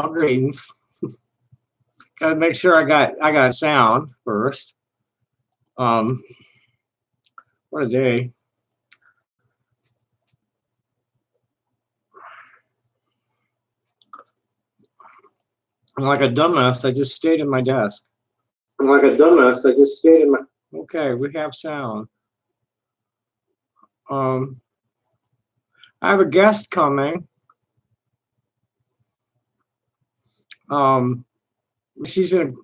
Greetings. Gotta make sure I got sound first. What a day. I'm like a dumbass. I just stayed in my desk. Okay, we have sound. I have a guest coming. She's in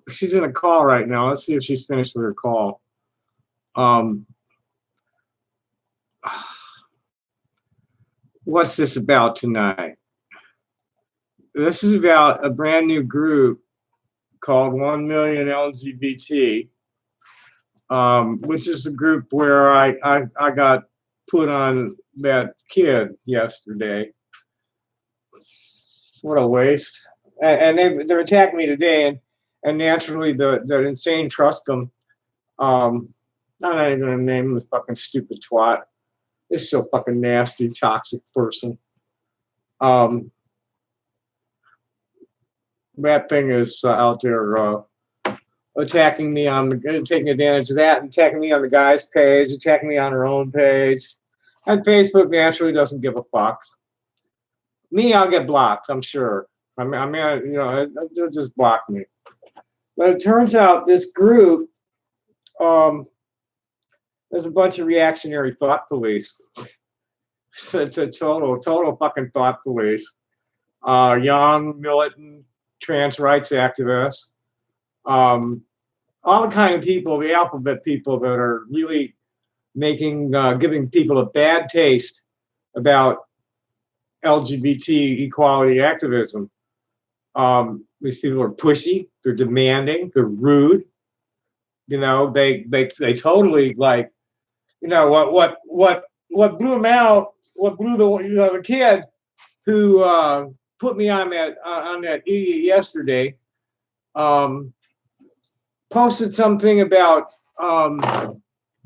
a call right now. Let's see if she's finished with her call. What's this about tonight? This is about a brand new group called 1 Million LGBT, which is a group where I got put on that kid yesterday. What a waste. And they're attacking me today, and naturally the insane Truscom, I'm not even gonna name this fucking stupid twat. This so fucking nasty, toxic person. That thing is out there attacking me taking advantage of that, and attacking me on the guy's page, attacking me on her own page. And Facebook naturally doesn't give a fuck. Me, I'll get blocked, I'm sure. I mean, you know, they'll just block me. But it turns out this group, there's a bunch of reactionary thought police. So it's a total fucking thought police. Young, militant, trans rights activists. All the kind of people, the alphabet people that are really giving people a bad taste about LGBT equality activism. These people are pushy, they're demanding, they're rude. You know, they totally, like, you know, what blew them out, what blew the kid who put me on that idiot yesterday, posted something about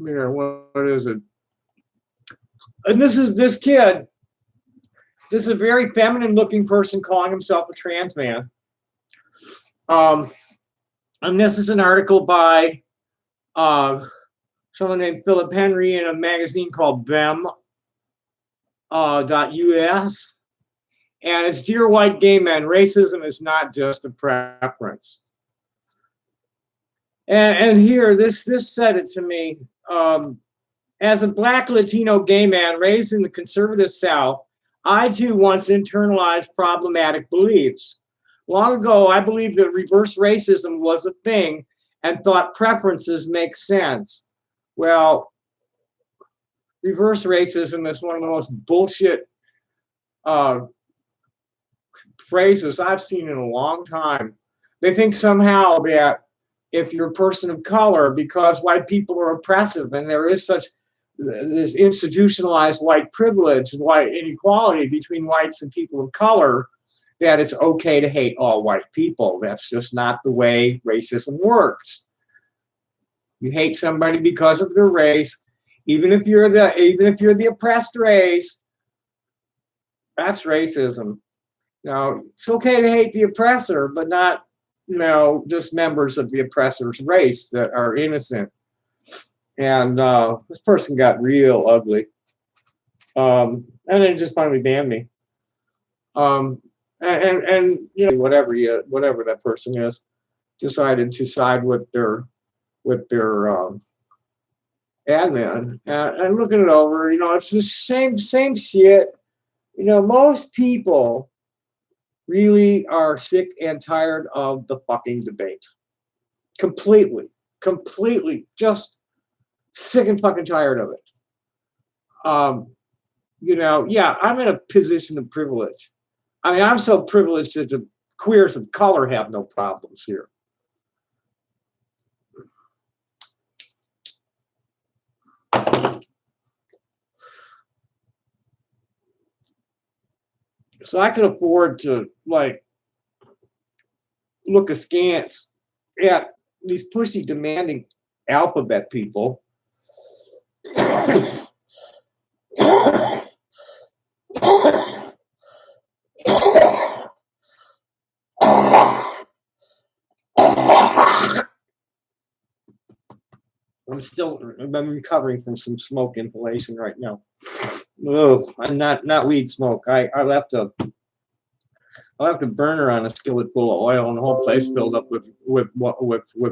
here, what is it? And this is this kid. This is a very feminine looking person calling himself a trans man. And this is an article by someone named Philip Henry in a magazine called Them.us. And it's Dear White Gay Men, Racism is Not Just a Preference. And here, this said it to me. As a Black Latino gay man raised in the conservative South, I too once internalized problematic beliefs. Long ago, I believed that reverse racism was a thing and thought preferences make sense. Well, reverse racism is one of the most bullshit phrases I've seen in a long time. They think somehow that if you're a person of color, because white people are oppressive and there is such this institutionalized white privilege and white inequality between whites and people of color, that it's okay to hate all white people. That's just not the way racism works. You hate somebody because of their race, even if you're the oppressed race, that's racism. Now, it's okay to hate the oppressor, but not, you know, just members of the oppressor's race that are innocent. And this person got real ugly. And then just finally banned me. And you know, whatever that person is, decided to side with their admin. And looking it over, you know, it's the same shit. You know, most people really are sick and tired of the fucking debate. Completely, just sick and fucking tired of it. You know, yeah, I'm in a position of privilege. I mean, I'm so privileged that the queers of color have no problems here. So I can afford to, like, look askance at these pushy, demanding alphabet people. I'm recovering from some smoke inhalation right now. Oh, and not weed smoke. I left a burner on a skillet full of oil, and the whole place filled up with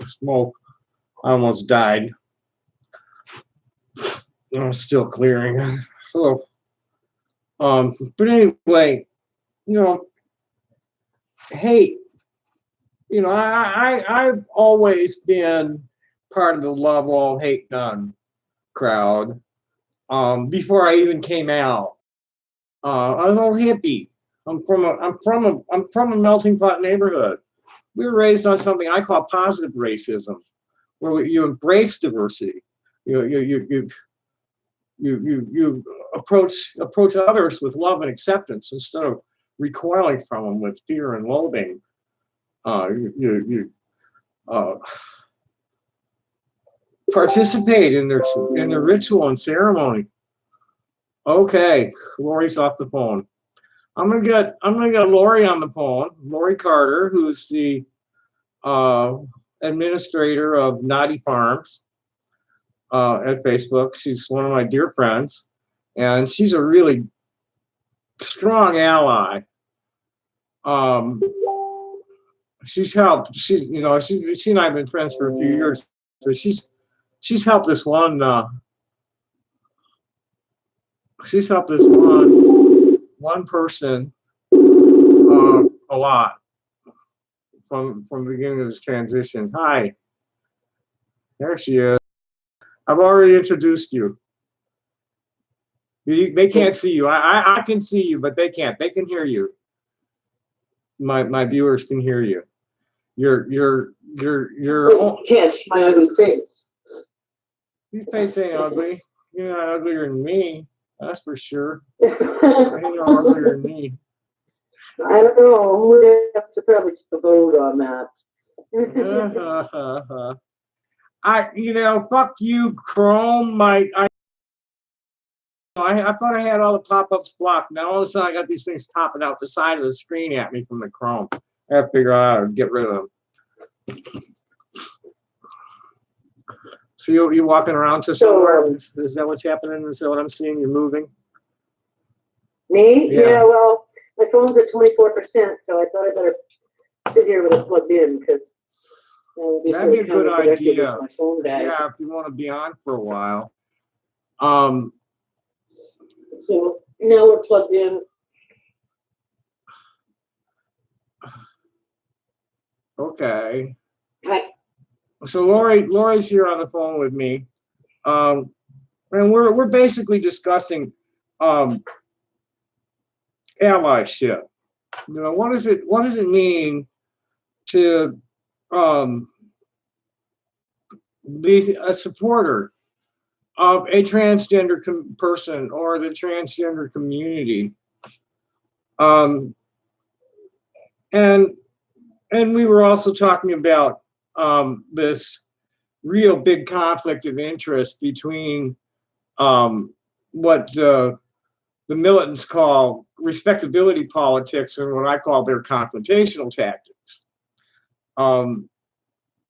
smoke. I almost died. I'm still clearing. Oh. But anyway, hate. I've always been part of the love all, hate none crowd. Before I even came out, I was all hippie. I'm from a melting pot neighborhood. We were raised on something I call positive racism, where you embrace diversity. You approach others with love and acceptance instead of recoiling from them with fear and loathing. You participate in their ritual and ceremony. Okay, Laurie's off the phone. I'm gonna get Laurie on the phone. Laurie Carter, who's the administrator of Naughty Farms at Facebook. She's one of my dear friends, and she's a really strong ally. She's helped. She and I have been friends for a few years. So she's helped this one. She's helped this one person a lot from the beginning of this transition. Hi, there she is. I've already introduced you. They can't see you. I can see you, but they can't. They can hear you. My viewers can hear you. You're can't see my ugly face. Your face ain't ugly. You're not uglier than me. That's for sure. You're uglier than me. I don't know. Who has to probably take a vote on that? Fuck you, Chrome. I thought I had all the pop-ups blocked. Now all of a sudden I got these things popping out the side of the screen at me from the Chrome. I have to figure out how to get rid of them. So you walking around to somewhere? Is that what's happening? Is that what I'm seeing? You're moving? Me? Yeah, well, my phone's at 24%, so I thought I better sit here with it plugged in because that'd be a good idea. Yeah, if you want to be on for a while. So now we're plugged in. Okay. Hi. So Laurie's here on the phone with me, and we're basically discussing allyship. What does it mean to be a supporter of a transgender person or the transgender community? And we were also talking about this real big conflict of interest between what the militants call respectability politics and what I call their confrontational tactics. I'm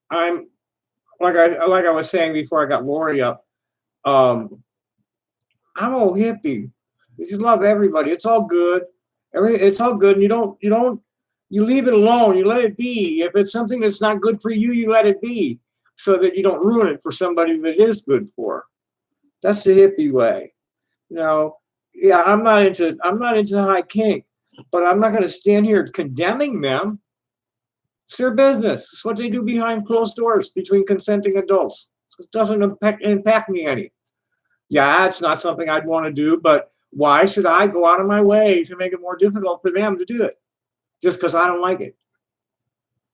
like I was saying before I got Laurie up. I'm all hippie. You just love everybody. It's all good. It's all good. And you leave it alone. You let it be. If it's something that's not good for you, you let it be, so that you don't ruin it for somebody that is good for. That's the hippie way. Yeah, I'm not into high kink, but I'm not going to stand here condemning them. It's their business. It's what they do behind closed doors between consenting adults. It doesn't impact me any. Yeah, it's not something I'd want to do, but why should I go out of my way to make it more difficult for them to do it just because I don't like it?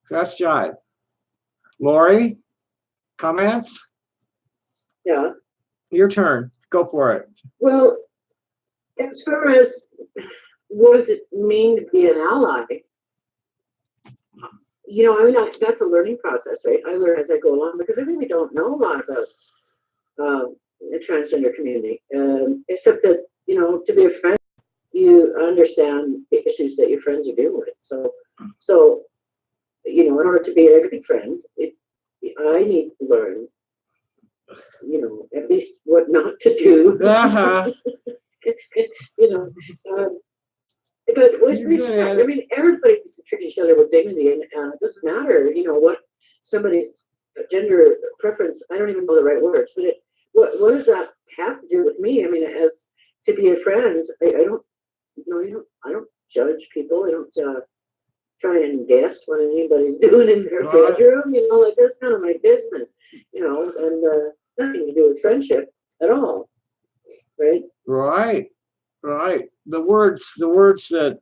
So that's jive. Laurie, comments? Yeah. Your turn. Go for it. Well, as far as what does it mean to be an ally? That's a learning process, right? I learn as I go along because I really don't know a lot about the transgender community, except that, to be a friend, you understand the issues that your friends are dealing with. So in order to be a good friend, I need to learn at least what not to do. Uh-huh. you know, um, but with You're good respect, at I it. mean, everybody needs to treat each other with dignity, and it doesn't matter, what somebody's gender preference. I don't even know the right words, but what does that have to do with me? I mean, as to be a friend, I don't, I don't judge people. I don't try and guess what anybody's doing in their Right. bedroom. Like that's none of my business. And nothing to do with friendship at all, right? Right. Right. The words that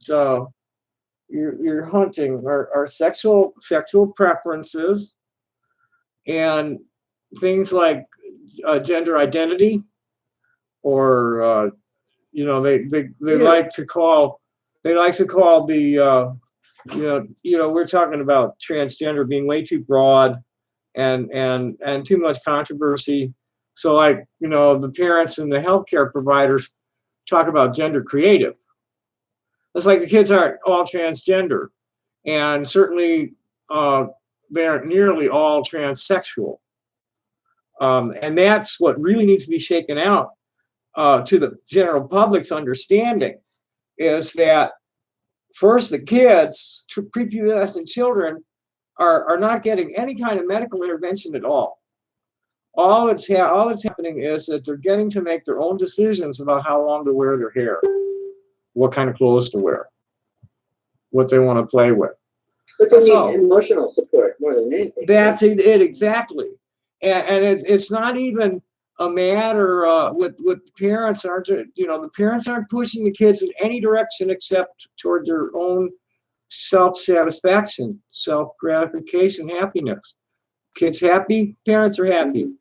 you're hunting are sexual preferences and things like gender identity, or they Yeah. like to call the we're talking about transgender being way too broad and too much controversy. So like the parents and the healthcare providers talk about gender creative. It's like the kids aren't all transgender, and certainly uh, they aren't nearly all transsexual. And that's what really needs to be shaken out to the general public's understanding, is that first, the kids, prepubescent children, are not getting any kind of medical intervention at all. All that's happening is that they're getting to make their own decisions about how long to wear their hair, what kind of clothes to wear, what they want to play with. But they That's need all. emotional support more than anything. That's it exactly. And it's not even a matter with parents aren't the parents aren't pushing the kids in any direction except toward their own self-satisfaction, self-gratification, happiness. Kids happy, parents are happy.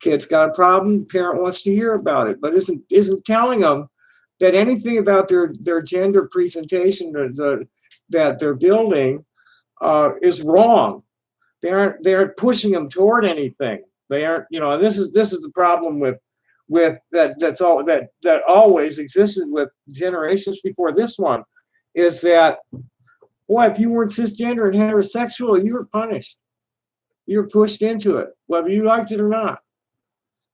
Kid's got a problem, parent wants to hear about it, but isn't telling them that anything about their gender presentation that they're building is wrong. They aren't pushing them toward anything. They aren't, this is the problem with that always existed with generations before this one, is that, boy, if you weren't cisgender and heterosexual, you were punished. You were pushed into it, whether you liked it or not.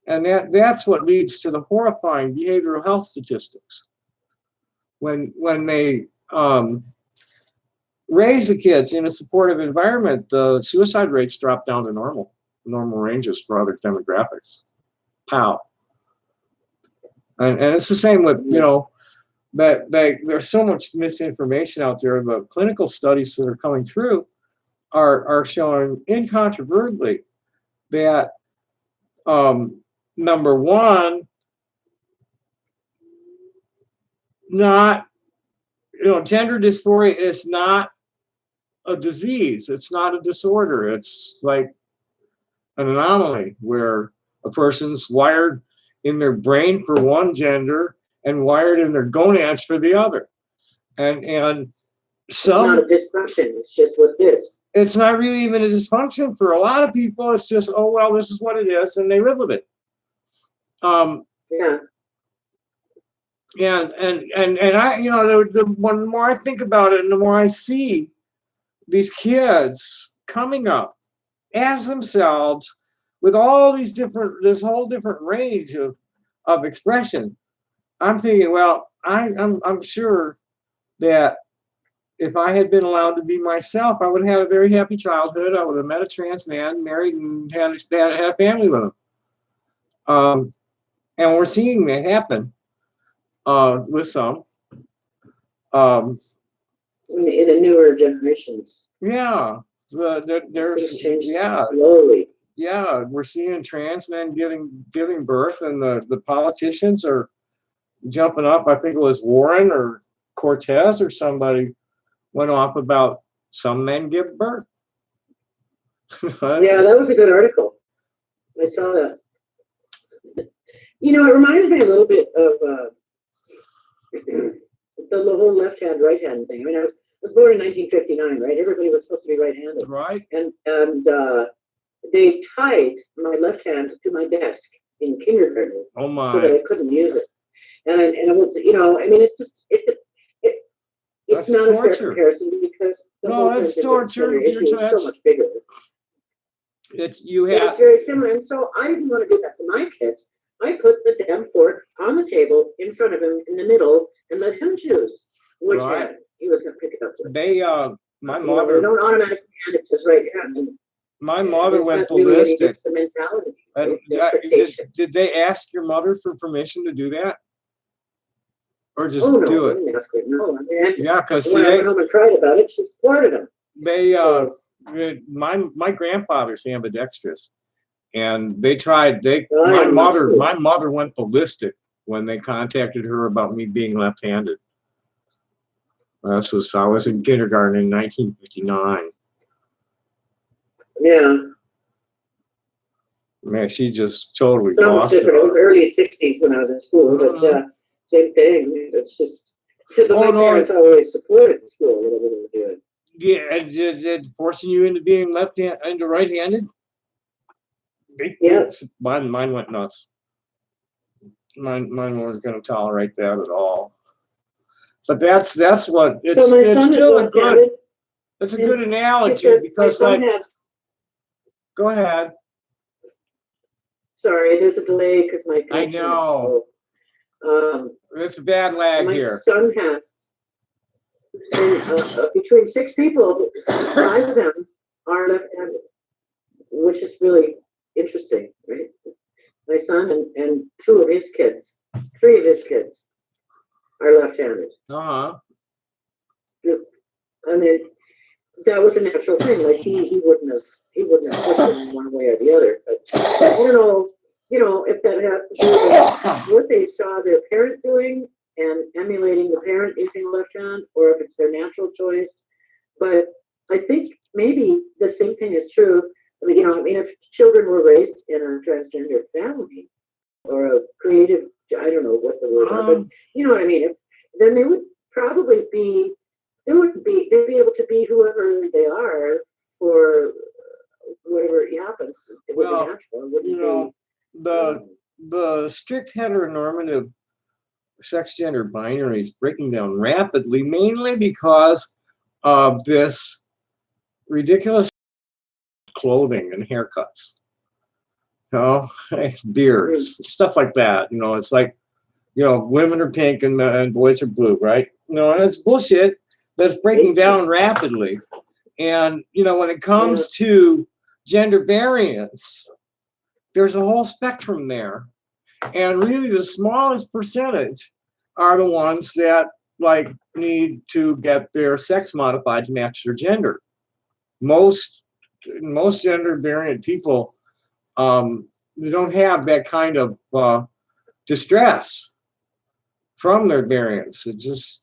And that's what leads to the horrifying behavioral health statistics. When they raise the kids in a supportive environment, the suicide rates drop down to normal ranges for other demographics. How? And it's the same with, that there's so much misinformation out there. The clinical studies that are coming through are showing incontrovertibly that number one, not gender dysphoria is not a disease. It's not a disorder. It's like an anomaly where a person's wired in their brain for one gender and wired in their gonads for the other. And it's not a dysfunction. It's just what it is. It's not really even a dysfunction for a lot of people. It's just, oh well, this is what it is, and they live with it. Yeah. And I, the more I think about it, and the more I see these kids coming up as themselves with all this whole different range of expression, I'm thinking, well, I'm sure that if I had been allowed to be myself, I would have a very happy childhood. I would have met a trans man, married, and had a family with him. And we're seeing that happen with some. In the newer generations. Yeah, there's slowly. Yeah, we're seeing trans men giving birth, and the politicians are jumping up. I think it was Warren or Cortez or somebody went off about some men give birth. Yeah, that was a good article. I saw that. It reminds me a little bit of the whole left-hand, right-hand thing. I mean, I was born in 1959, right? Everybody was supposed to be right-handed. Right. And they tied my left hand to my desk in kindergarten so that I couldn't use it. And I was, I mean, it's just it's not torture. A fair comparison because the whole that's torture. issue is so much bigger. you have. It's very similar. And so I didn't want to do that to my kids. I put the damn fork on the table in front of him in the middle and let him choose which hand he was going to pick it up with. They, my You mother. know, don't automatically hand it to his right hand. My mother went Really ballistic. the mentality. And, The did they ask your mother for permission to do that? Or just no, do I it? didn't ask her. No, I mean, Yeah, because when I went home and cried about it, she supported him. They, So, my grandfather's ambidextrous, and they tried. I am not sure. My mother went ballistic when they contacted her about me being left-handed. I was in kindergarten in 1959. Yeah. Man, she just totally So lost different. it. It was early 60s when I was in school, but yeah, same thing. It's just, my parents always supported school, whatever they were doing. Yeah, did forcing you into being into right-handed? Yeah. Mine went nuts. Mine wasn't going to tolerate that at all. But that's what it's. So It's still a good. It's a good analogy because like. Go ahead. Sorry, there's a delay because my connection. I know. It's a bad lag here. My son has between 6 people, 5 of them are left-handed, which is really interesting, right? My son and 2 of his kids, 3 of his kids are left-handed. And then that was a natural thing. Like he wouldn't have pushed them one way or the other. But I don't know, if that has to do with what they saw their parent doing and emulating the parent using the left hand, or if it's their natural choice. But I think maybe the same thing is true. I mean, if children were raised in a transgender family or a creative, I don't know what the words are, but you know what I mean. Then they would probably be. They'd be able to be whoever they are for whatever happens. It would be natural. The strict heteronormative sex gender binary is breaking down rapidly, mainly because of this ridiculous clothing and haircuts. Beards, stuff like that. It's like, women are pink and boys are blue, right? And it's bullshit. That's breaking down rapidly. And, when it comes to gender variance, there's a whole spectrum there. And really the smallest percentage are the ones that need to get their sex modified to match their gender. Most gender variant people, they don't have that kind of distress from their variance. It's just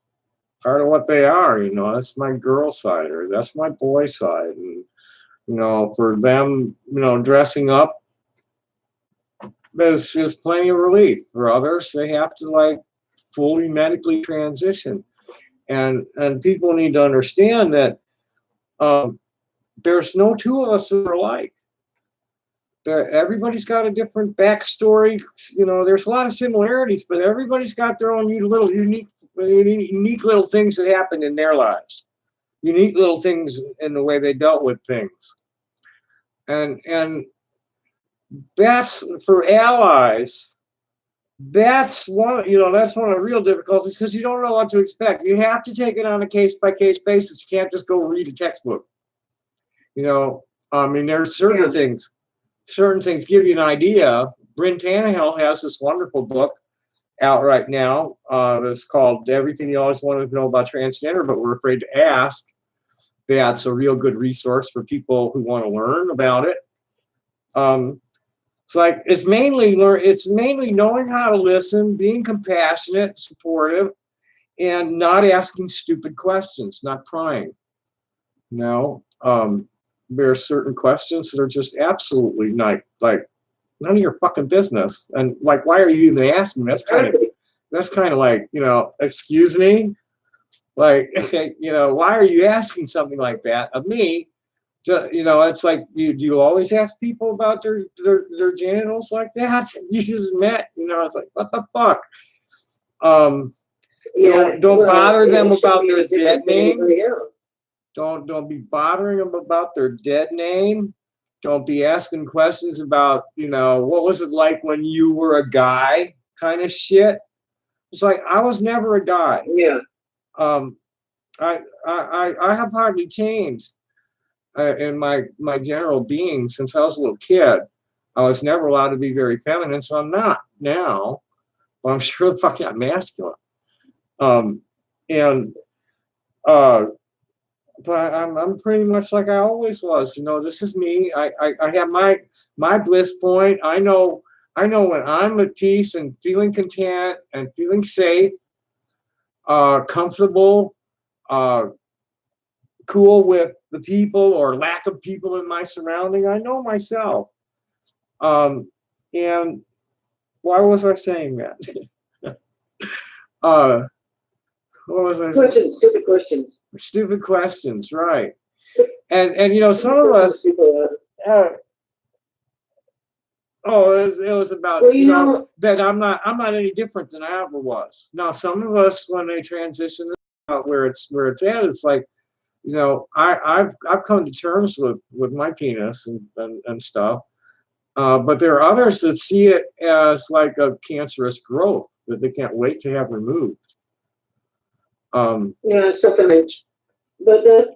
part of what they are, that's my girl side or that's my boy side. And, for them, dressing up, there's plenty of relief. For others, they have to fully medically transition. And people need to understand that there's no 2 of us that are alike. Everybody's got a different backstory. There's a lot of similarities, but everybody's got their own little unique little things that happened in their lives, unique little things in the way they dealt with things, and that's for allies. That's one of the real difficulties because you don't know what to expect. You have to take it on a case-by-case basis. You can't just go read a textbook. I mean, there's certain things. Certain things give you an idea. Bryn Tannehill has this wonderful book out right now. It's called Everything You Always Wanted to Know About Transgender, but We're Afraid to Ask. That's a real good resource for people who want to learn about it. It's mainly knowing how to listen, being compassionate, supportive, and not asking stupid questions, not prying. There are certain questions that are just absolutely not none of your fucking business. And why are you even asking? That's kind of like, excuse me? Why are you asking something like that of me? It's like, do you always ask people about their genitals like that? You just met, it's like, what the fuck? Don't bother them about their dead names. Don't be bothering them about their dead name. Don't be asking questions about, what was it like when you were a guy kind of shit. It's like, I was never a guy. Yeah. I have hardly changed in my general being since I was a little kid. I was never allowed to be very feminine, so I'm not now. But I'm sure the fuck not masculine. And but I'm pretty much like I always was. This is me. I have my bliss point. I know when I'm at peace and feeling content and feeling safe, comfortable, cool with the people or lack of people in my surrounding. I know myself. And why was I saying that? What was I saying? Questions, stupid questions. Stupid questions, right? And some of us. It was about that I'm not any different than I ever was. Now, some of us, when they transition out where it's at, it's like, I've come to terms with my penis and stuff. But there are others that see it as like a cancerous growth that they can't wait to have removed. Self-image, but that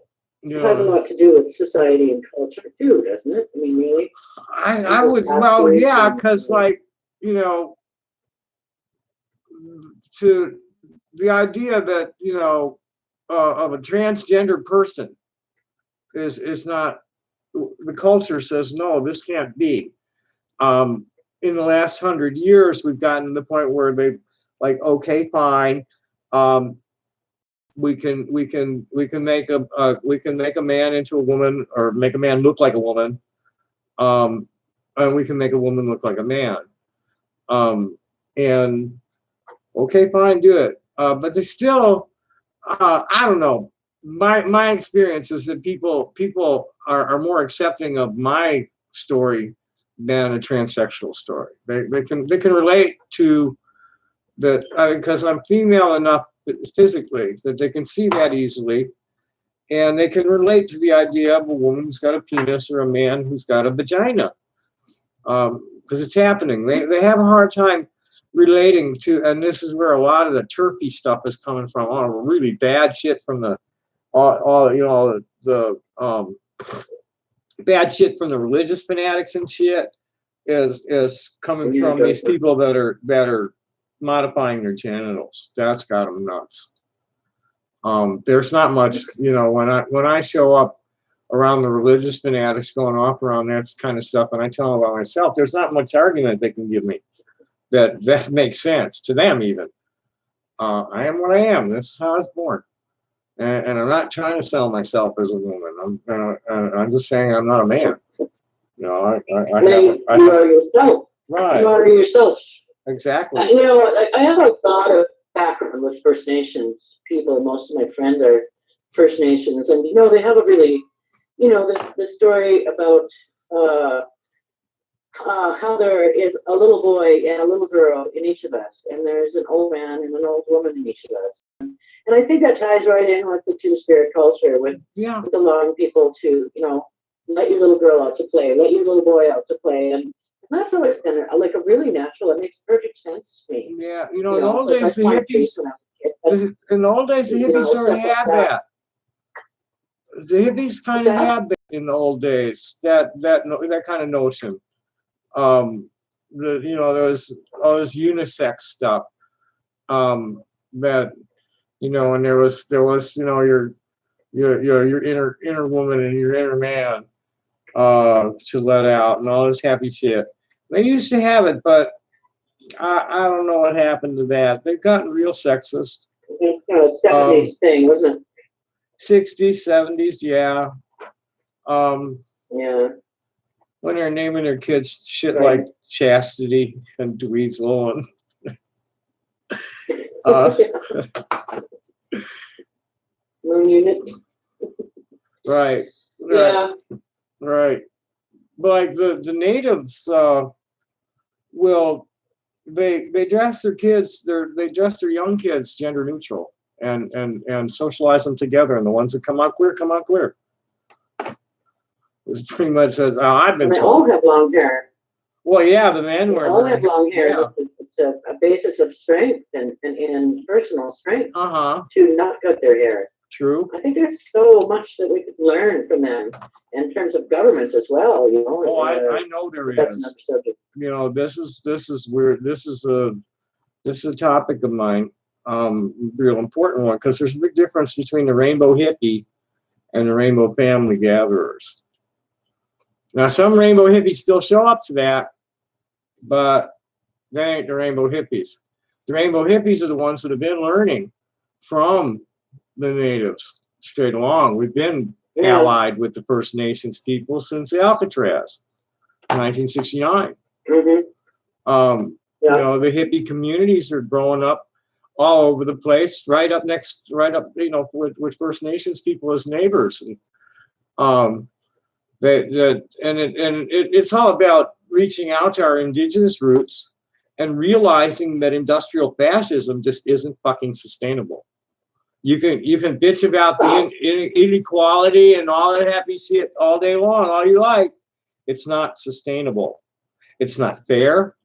has a lot to do with society and culture too, doesn't it? I mean, really. I would, because to the idea that of a transgender person is not, the culture says no, this can't be. In the last 100 years, we've gotten to the point where they've like, okay, fine, we can make a man into a woman, or make a man look like a woman, and we can make a woman look like a man, and okay, fine, do it. But they still, I don't know. My experience is that people are more accepting of my story than a transsexual story. They can relate to that, because I'm female enough physically that they can see that easily, and they can relate to the idea of a woman who's got a penis or a man who's got a vagina, because it's happening. They have a hard time relating to, and this is where a lot of the turfy stuff is coming from. All really bad shit from the bad shit from the religious fanatics and shit is coming from these people that are modifying their genitals. That's got them nuts. There's not much, when I show up around the religious fanatics going off around that kind of stuff, and I tell them about myself, there's not much argument they can give me that makes sense to them even. I am what I am. This is how I was born. And I'm not trying to sell myself as a woman. I'm just saying I'm not a man. You are yourself. Right. You are yourself. Exactly. I have a lot of background with First Nations people. Most of my friends are First Nations, and they have a really, the story about how there is a little boy and a little girl in each of us, and there's an old man and an old woman in each of us. And I think that ties right in with the two-spirit culture, with allowing people to, let your little girl out to play, let your little boy out to play, and that's always been like a really natural. It makes perfect sense to me. Yeah, in the old days, the hippies. In the old days, the hippies already had that. The hippies kind of had that in the old days. That kind of notion. There was all this unisex stuff. That and there was your inner woman and your inner man to let out, and all this happy shit. They used to have it, but I don't know what happened to that. They've gotten real sexist. 70s thing, wasn't it? 60s, 70s, yeah. Yeah. When they're naming their kids shit like Chastity and Dweezil and Moon unit. Right. Yeah. Right. But like the natives will they dress their kids, they dress their young kids gender neutral and socialize them together, and the ones that come out queer come out queer. It's pretty much says, oh, I've been And they told. all have long hair. Well, yeah, the men They were. all have long hair. Yeah. It's a basis of strength and personal strength Uh-huh. to not cut their hair. True. I think there's so much that we could learn from them in terms of government as well. You know. Oh, I know there That's is. another subject. You know, this is where this is a topic of mine, real important one, because there's a big difference between the rainbow hippie and the rainbow family gatherers. Now, some rainbow hippies still show up to that, but they ain't the rainbow hippies. The rainbow hippies are the ones that have been learning from the natives straight along. We've been allied with the First Nations people since Alcatraz, 1969. Mm-hmm. You know, the hippie communities are growing up all over the place, right up, you know, with First Nations people as neighbors. And it's all about reaching out to our indigenous roots and realizing that industrial fascism just isn't fucking sustainable. You can bitch about the inequality and all that happy shit all day long, all you like. It's not sustainable. It's not fair.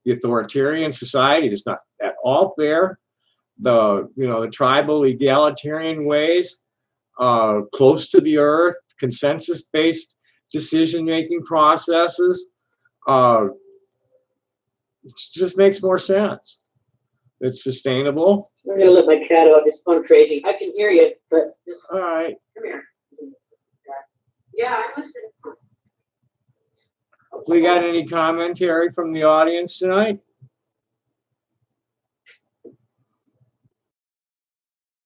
The authoritarian society is not at all fair. The tribal egalitarian ways, close to the earth, consensus-based decision-making processes, it just makes more sense. It's sustainable. I'm gonna let my cat out. It's going crazy. I can hear you, but just all right. Come here. Yeah, I'm listening. We got any commentary from the audience tonight?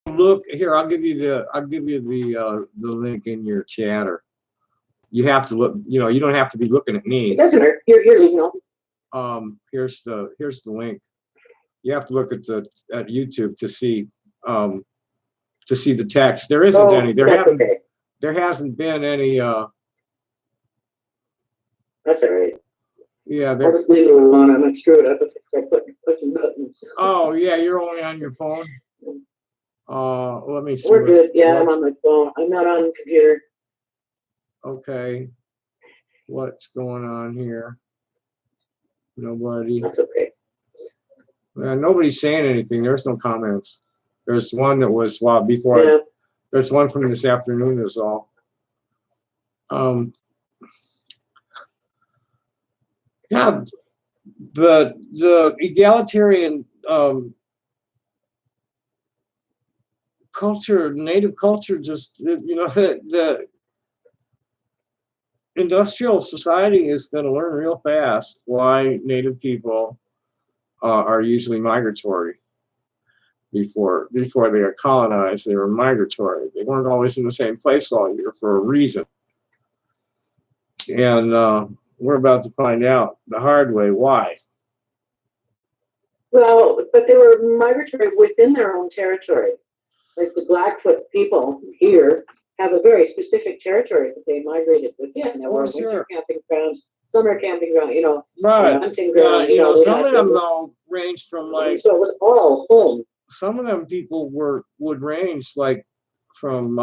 Look here. I'll give you the link in your chatter. You have to look. You know, you don't have to be looking at me. It doesn't hurt. You're leaving all. Here's the link. You have to look at YouTube to see the text. There isn't any. There hasn't been any. That's all right. Yeah, I'll just leave it alone. I'm gonna screw it up if I start pushing buttons. Oh yeah, you're only on your phone. Let me see. We're good. Yeah, I'm on my phone. I'm not on the computer. Okay. What's going on here? Nobody. That's okay. Nobody's saying anything. There's no comments. There's one that was before. Yeah. There's one from this afternoon. Is all. Yeah, the egalitarian culture, native culture, just the industrial society is going to learn real fast why native people are usually migratory. Before they are colonized, they were migratory. They weren't always in the same place all year for a reason. And we're about to find out the hard way why. Well, but they were migratory within their own territory. Like the Blackfoot people here have a very specific territory that they migrated within. There were winter camping grounds, summer camping grounds, right. Hunting grounds. Some of them though ranged from like. So it was all home. Some of them people would range like from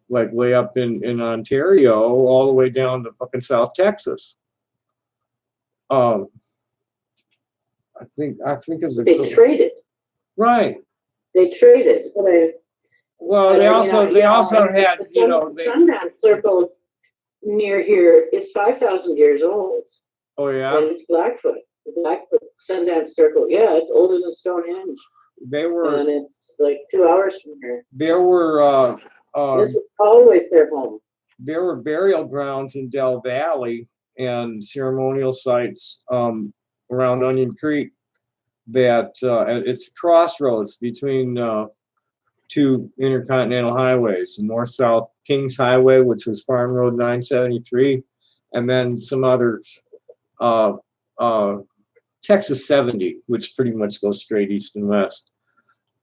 like way up in Ontario all the way down to fucking South Texas. I think they traded. Right. They traded. Well, they also had the Sundown Circle near here is 5,000 years old. Oh yeah. And it's Blackfoot. The Blackfoot Sundown Circle. Yeah, it's older than Stonehenge. And it's like 2 hours from here. There were this was always their home. There were burial grounds in Del Valley and ceremonial sites around Onion Creek that it's a crossroads between two intercontinental highways, the north-south Kings Highway, which was Farm Road 973, and then some others, Texas 70, which pretty much goes straight east and west.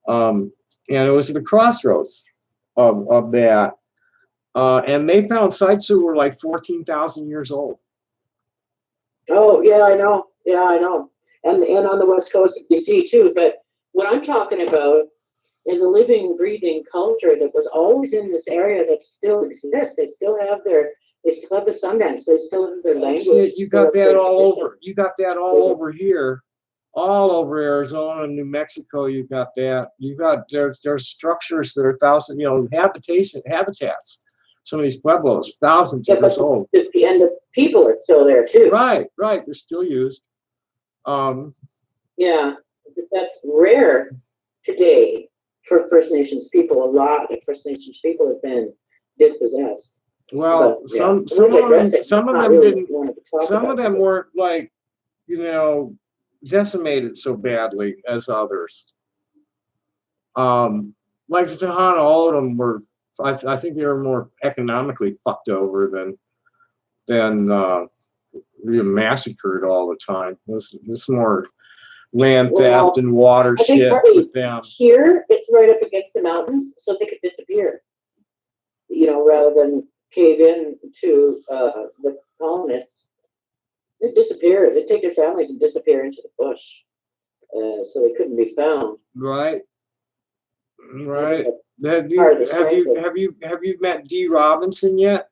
And it was at the crossroads of that. And they found sites that were like 14,000 years old. Oh, yeah, I know. Yeah, I know. And on the west coast of BC too. But what I'm talking about is a living, breathing culture that was always in this area that still exists. They still have the Sundance. They still have their language. Shit, you got that all over. You got that all over here, all over Arizona, New Mexico. You got that. You got there's structures that are thousands, habitats. Some of these pueblos, thousands of years old. And the people are still there too. Right. They're still used. Yeah, that's rare today for First Nations people. A lot of First Nations people have been dispossessed. Well, but, some of them weren't like, decimated so badly as others. Like the Tohono, all of them were. I think they were more economically fucked over than really massacred all the time. This more land theft and water shit with them. Here, it's right up against the mountains, so they could disappear. Rather than cave in to the colonists, they disappear. They take their families and disappear into the bush, so they couldn't be found. Right. Have you met D. Robinson yet?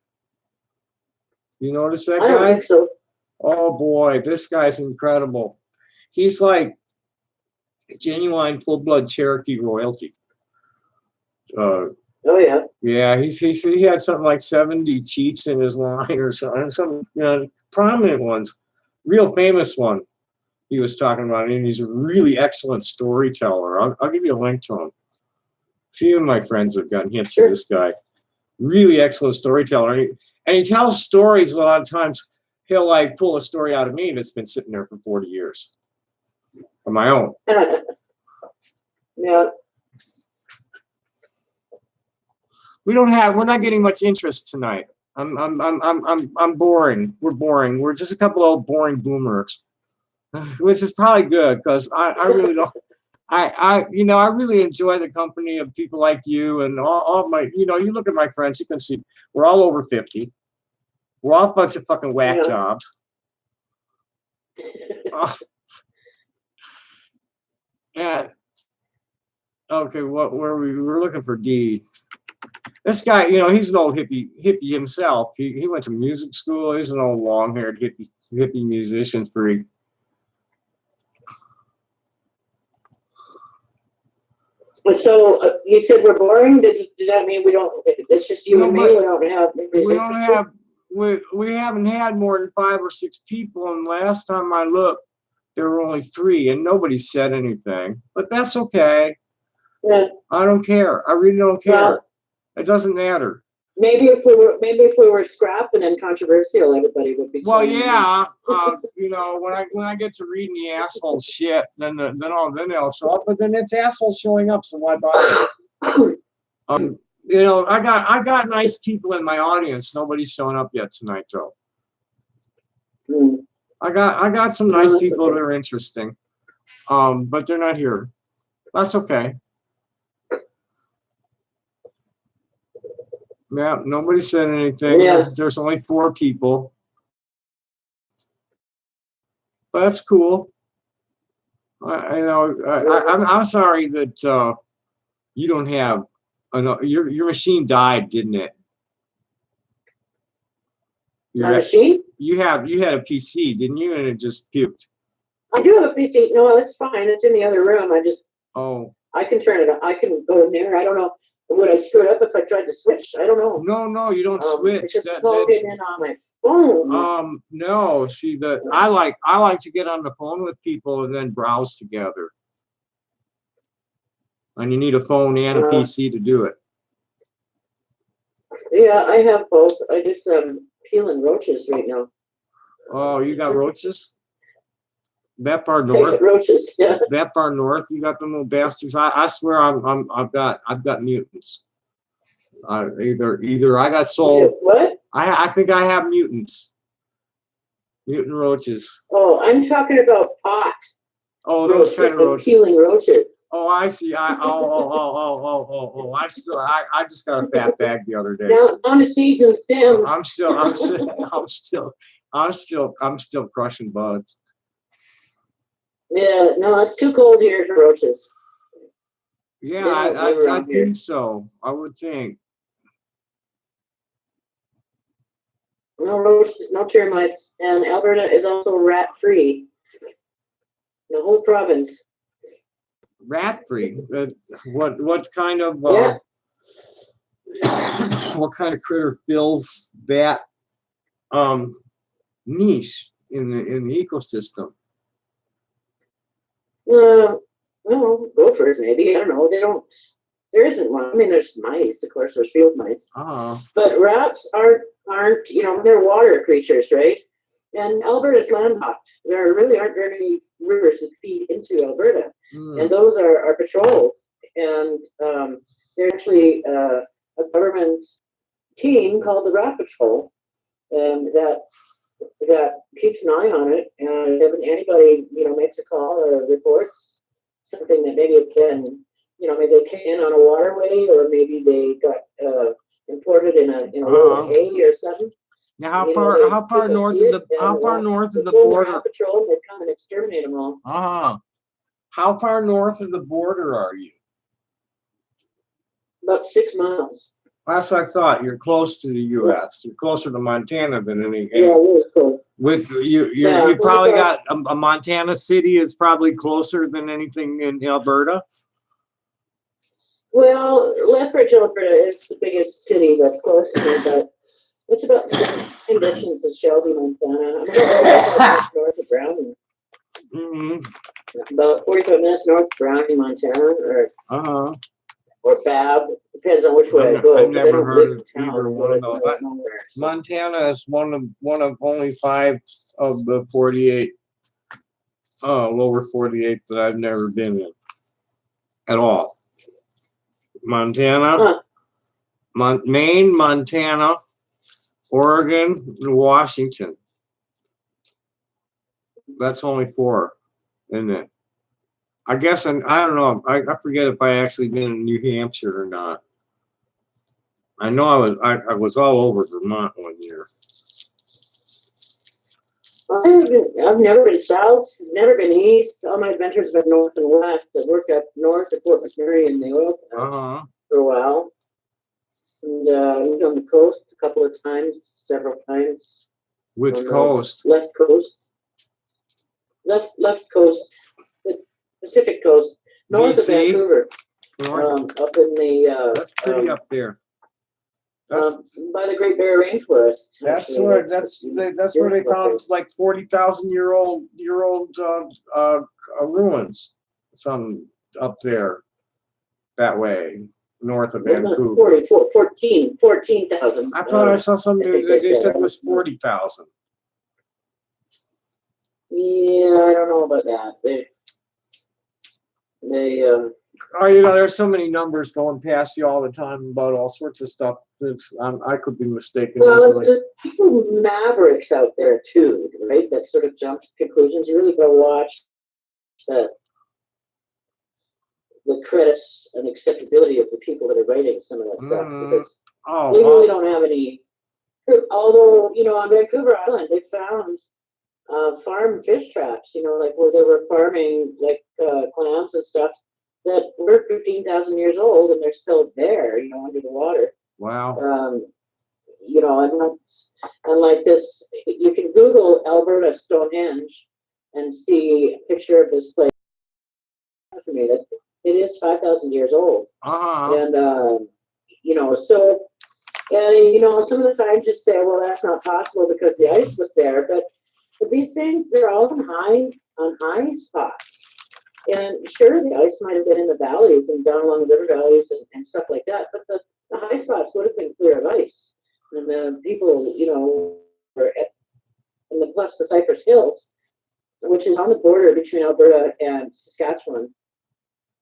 You notice that guy? I don't think so. Oh boy, this guy's incredible. He's like genuine full-blood Cherokee royalty. Oh yeah. Yeah, he had something like 70 chiefs in his line or something. Some prominent ones, real famous one. He was talking about, and he's a really excellent storyteller. I'll give you a link to him. A few of my friends have gotten hip to this guy. Really excellent storyteller, and he tells stories. A lot of times, he'll like pull a story out of me that's been sitting there for 40 years, of my own. Yeah. We're not getting much interest tonight. I'm boring. We're boring. We're just a couple of boring boomers, which is probably good because I really don't. I really enjoy the company of people like you and all my. You look at my friends, you can see we're all over 50. We're all a bunch of fucking whack jobs. And okay, where we're looking for D. This guy, he's an old hippie himself. He went to music school. He's an old long-haired hippie musician freak. So you said we're boring. Does that mean we don't? It's just you and me. We haven't had more than 5 or 6 people, and last time I looked, there were only 3, and nobody said anything. But that's okay. Yeah. I don't care. I really don't care. Well, it doesn't matter. Maybe if we were scrapping and controversial, everybody would be. Well, yeah. When I get to reading the asshole shit, then they'll show up. But then it's assholes showing up, so why bother? I got nice people in my audience. Nobody's showing up yet tonight, though. I got some nice people that are interesting, but they're not here. That's okay. Yeah, nobody said anything. Yeah. There's only 4 people, but that's cool. I'm sorry that you don't have. Your machine died, didn't it? My machine? You had a PC, didn't you? And it just puked. I do have a PC. No, it's fine. It's in the other room. I can turn it on. I can go in there. I don't know. Would I screw it up if I tried to switch? I don't know. No, you don't switch. It's just plugged in on my phone. No. See, I like to get on the phone with people and then browse together. And you need a phone and a PC to do it. Yeah, I have both. I just peeling roaches right now. Oh, you got roaches? That far north, roaches, yeah. That far north, you got them little bastards. I swear, I've got mutants. Either I got sold. What? I think I have mutants. Mutant roaches. Oh, I'm talking about pot. Oh, those kind of roaches. Peeling roaches. Oh, I see. I just got a fat bag the other day. Now, on the seeds and stems. I'm still crushing buds. Yeah, no, it's too cold here for roaches. Yeah, They don't live I around here. think so. I would think. No roaches, no termites, and Alberta is also rat-free. The whole province. Rat free. What kind of Yeah. what kind of critter fills that niche in the ecosystem? Well, gophers maybe. I don't know. They don't. There isn't one. I mean, there's mice. Of course, there's field mice. But rats aren't. They're water creatures, right? And Alberta's landlocked. There really aren't very many rivers that feed into Alberta, and those are patrolled. And there's actually a government team called the Rat Patrol that keeps an eye on it. And if anybody makes a call or reports something that maybe it can, maybe they came in on a waterway, or maybe they got imported in a load of hay or something. Now, how far north of the border? Patrol, they come and exterminate them all. How far north of the border are you? About 6 miles. That's what I thought. You're close to the U.S. You're closer to Montana than any. Yeah, really close. With you probably got a Montana city is probably closer than anything in Alberta. Well, Lethbridge, Alberta is the biggest city that's close to me, but it's about the same distance as Shelby, Montana. I'm about 45 minutes north of Browning. About 45 minutes north of Browning, Montana, or Bab. Depends on which way I go. I've never heard of either one of those. Montana is one of only 5 of the 48 lower 48 that I've never been in at all. Montana, Maine, Montana, Oregon, and Washington. That's only 4, isn't it? I guess, and I don't know. I forget if I actually been in New Hampshire or not. I know I was all over Vermont one year. I've never been south, never been east. All my adventures have been north and west. I worked up north at Fort McMurray in the oil patch for a while. And lived on the coast a couple of times, several times. Which coast? Left coast. Left coast. The Pacific coast. North of Vancouver. Up in the that's pretty up there. By the Great Bear Rainforest. That's where they found like 40,000-year-old ruins. Some up there that way, north of Vancouver. 14,000. I thought I saw something they said it was 40,000. Yeah, I don't know about that. They there's so many numbers going past you all the time about all sorts of stuff. I could be mistaken. Well, there's people mavericks out there too, right? That sort of jump to conclusions. You really gotta watch the credits and acceptability of the people that are writing some of that stuff, because they really don't have any proof. Although, on Vancouver Island, they found farm fish traps, like where they were farming like clams and stuff that were 15,000 years old, and they're still there, under the water. Wow. And like this, you can Google Alberta Stonehenge and see a picture of this place. For me, that it is 5,000 years old. And some of the scientists say, well, that's not possible because the ice was there, but these things, they're all on high spots. And sure, the ice might have been in the valleys and down along the river valleys and stuff like that, but the high spots would have been clear of ice. And the people, plus the Cypress Hills, which is on the border between Alberta and Saskatchewan,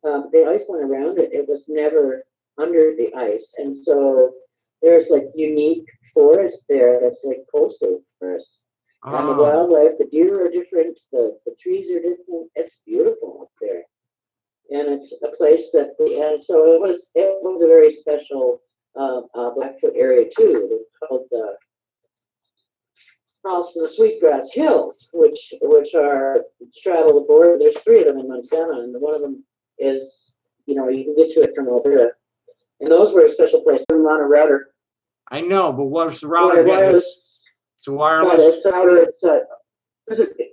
the ice went around it. It was never under the ice. And so there's like unique forest there that's like coastal forest. And the wildlife, the deer are different, the trees are different. It's beautiful up there. And it's a place that so it was a very special Blackfoot area too. Called also the Sweetgrass Hills, which are straddle the border. There's 3 of them in Montana, and one of them is you know, you can get to it from Alberta. And those were a special place. I'm on a router. I know, but what's the router? Wireless. It's a wireless. It's a router. It's a,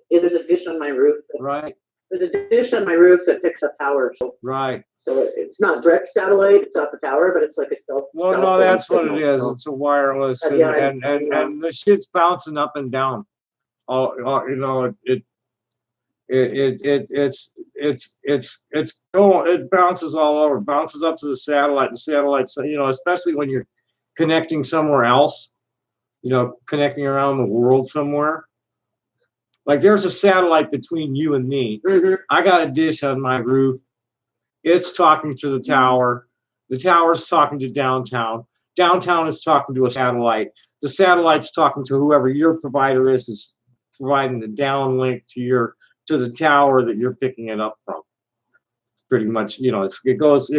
there's a dish on my roof. Right. There's a dish on my roof that picks up power. So, right. So it's not direct satellite. It's off a tower, but it's like a cell. Well, no, that's what it is. So. It's a wireless, and, yeah, and the shit's bouncing up and down. You know, it's going. It bounces all over. It bounces up to the satellite. The satellites, you know, especially when you're connecting somewhere else. You know, connecting around the world somewhere. Like there's a satellite between you and me. Mm-hmm. I got a dish on my roof. It's talking to the tower. The tower's talking to downtown. Downtown is talking to a satellite. The satellite's talking to whoever your provider is providing the downlink to the tower that you're picking it up from. It's pretty much, you know, it goes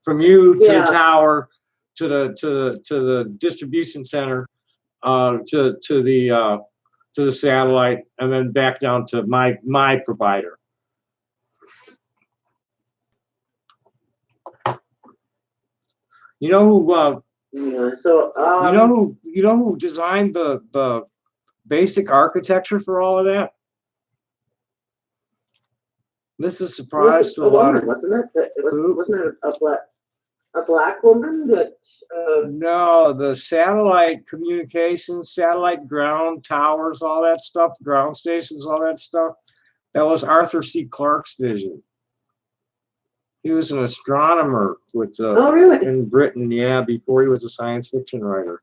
from you to the tower to the distribution center to the satellite, and then back down to my provider. You know who? You know who designed the basic architecture for all of that? This is a surprise to a lot of. Wasn't it? Wasn't it a black woman that? No, the satellite communications, satellite ground towers, all that stuff, ground stations, all that stuff. That was Arthur C. Clarke's vision. He was an astronomer with oh, really? in Britain, yeah, before he was a science fiction writer.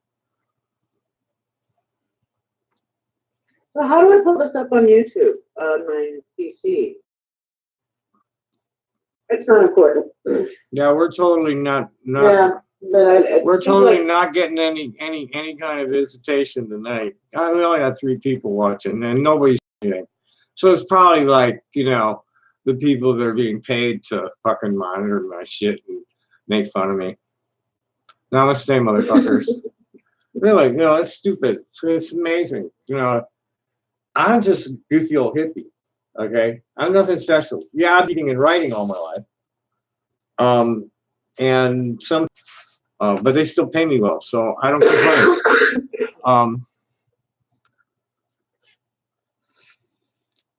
So how do I pull this up on YouTube on my PC? It's not important. Yeah, we're totally not. Yeah, but we're totally not getting any kind of visitation tonight. We only had 3 people watching, and nobody's saying. So it's probably like, you know, the people that are being paid to fucking monitor my shit and make fun of me. Namaste, motherfuckers. Really, you know, it's stupid. It's amazing. You know, I'm just a goofy old hippie. Okay, I'm nothing special. Yeah, I'm reading and writing all my life. And some, but they still pay me well, so I don't complain.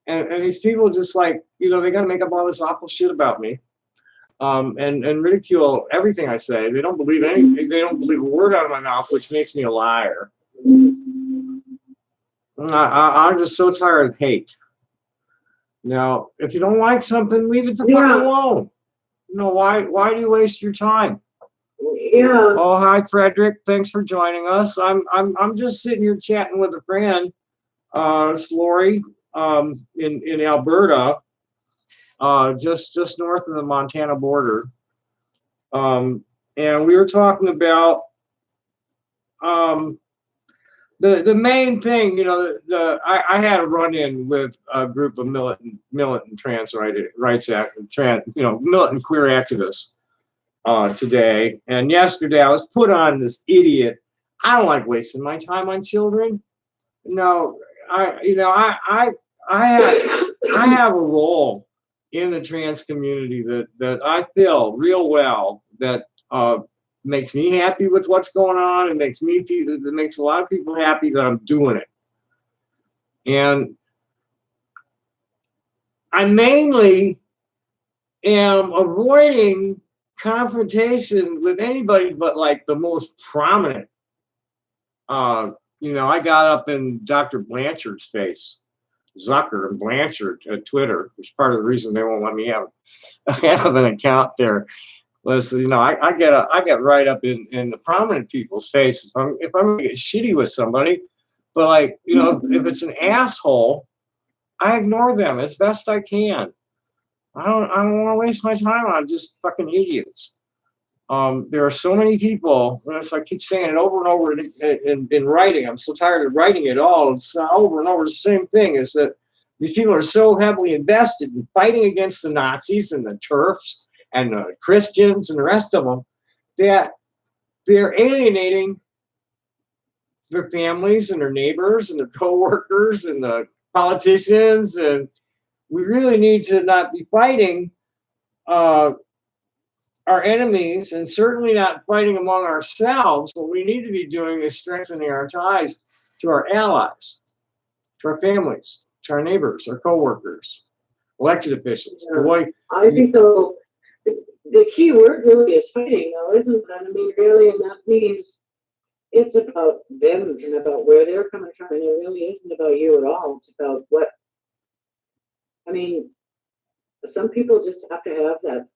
And these people just like, you know, they got to make up all this awful shit about me, and ridicule everything I say. They don't believe anything. They don't believe a word out of my mouth, which makes me a liar. I'm just so tired of hate. Now, if you don't like something, leave it the fuck alone. You know, why do you waste your time? Yeah. Oh, hi, Fredrik. Thanks for joining us. I'm just sitting here chatting with a friend, it's Laurie, in Alberta, just north of the Montana border. And we were talking about the main thing, you know, I had a run-in with a group of militant trans rights militant queer activists today, and yesterday I was put on this idiot. I don't like wasting my time on children. No, I have a role in the trans community that I feel real well that makes me happy with what's going on. It makes a lot of people happy that I'm doing it. And I mainly am avoiding confrontation with anybody but like the most prominent. You know, I got up in Dr. Blanchard's face, Zucker and Blanchard at Twitter, which is part of the reason they won't let me have an account there. Was, you know, I get right up in the prominent people's face if I'm gonna get shitty with somebody, but like, you know, if it's an asshole, I ignore them as best I can. I don't want to waste my time on just fucking idiots. There are so many people, and I keep saying it over and over in writing. I'm so tired of writing it all. It's over and over the same thing, is that these people are so heavily invested in fighting against the Nazis and the TERFs and the Christians and the rest of them, that they're alienating their families and their neighbors and their co-workers and the politicians. And we really need to not be fighting our enemies and certainly not fighting among ourselves. What we need to be doing is strengthening our ties to our allies, to our families, to our neighbors, our coworkers, elected officials. Yeah. I think though the key word really is fighting, though, isn't it? I mean, really, and that means it's about them and about where they're coming from, and it really isn't about you at all. It's about what, I mean, some people just have to have that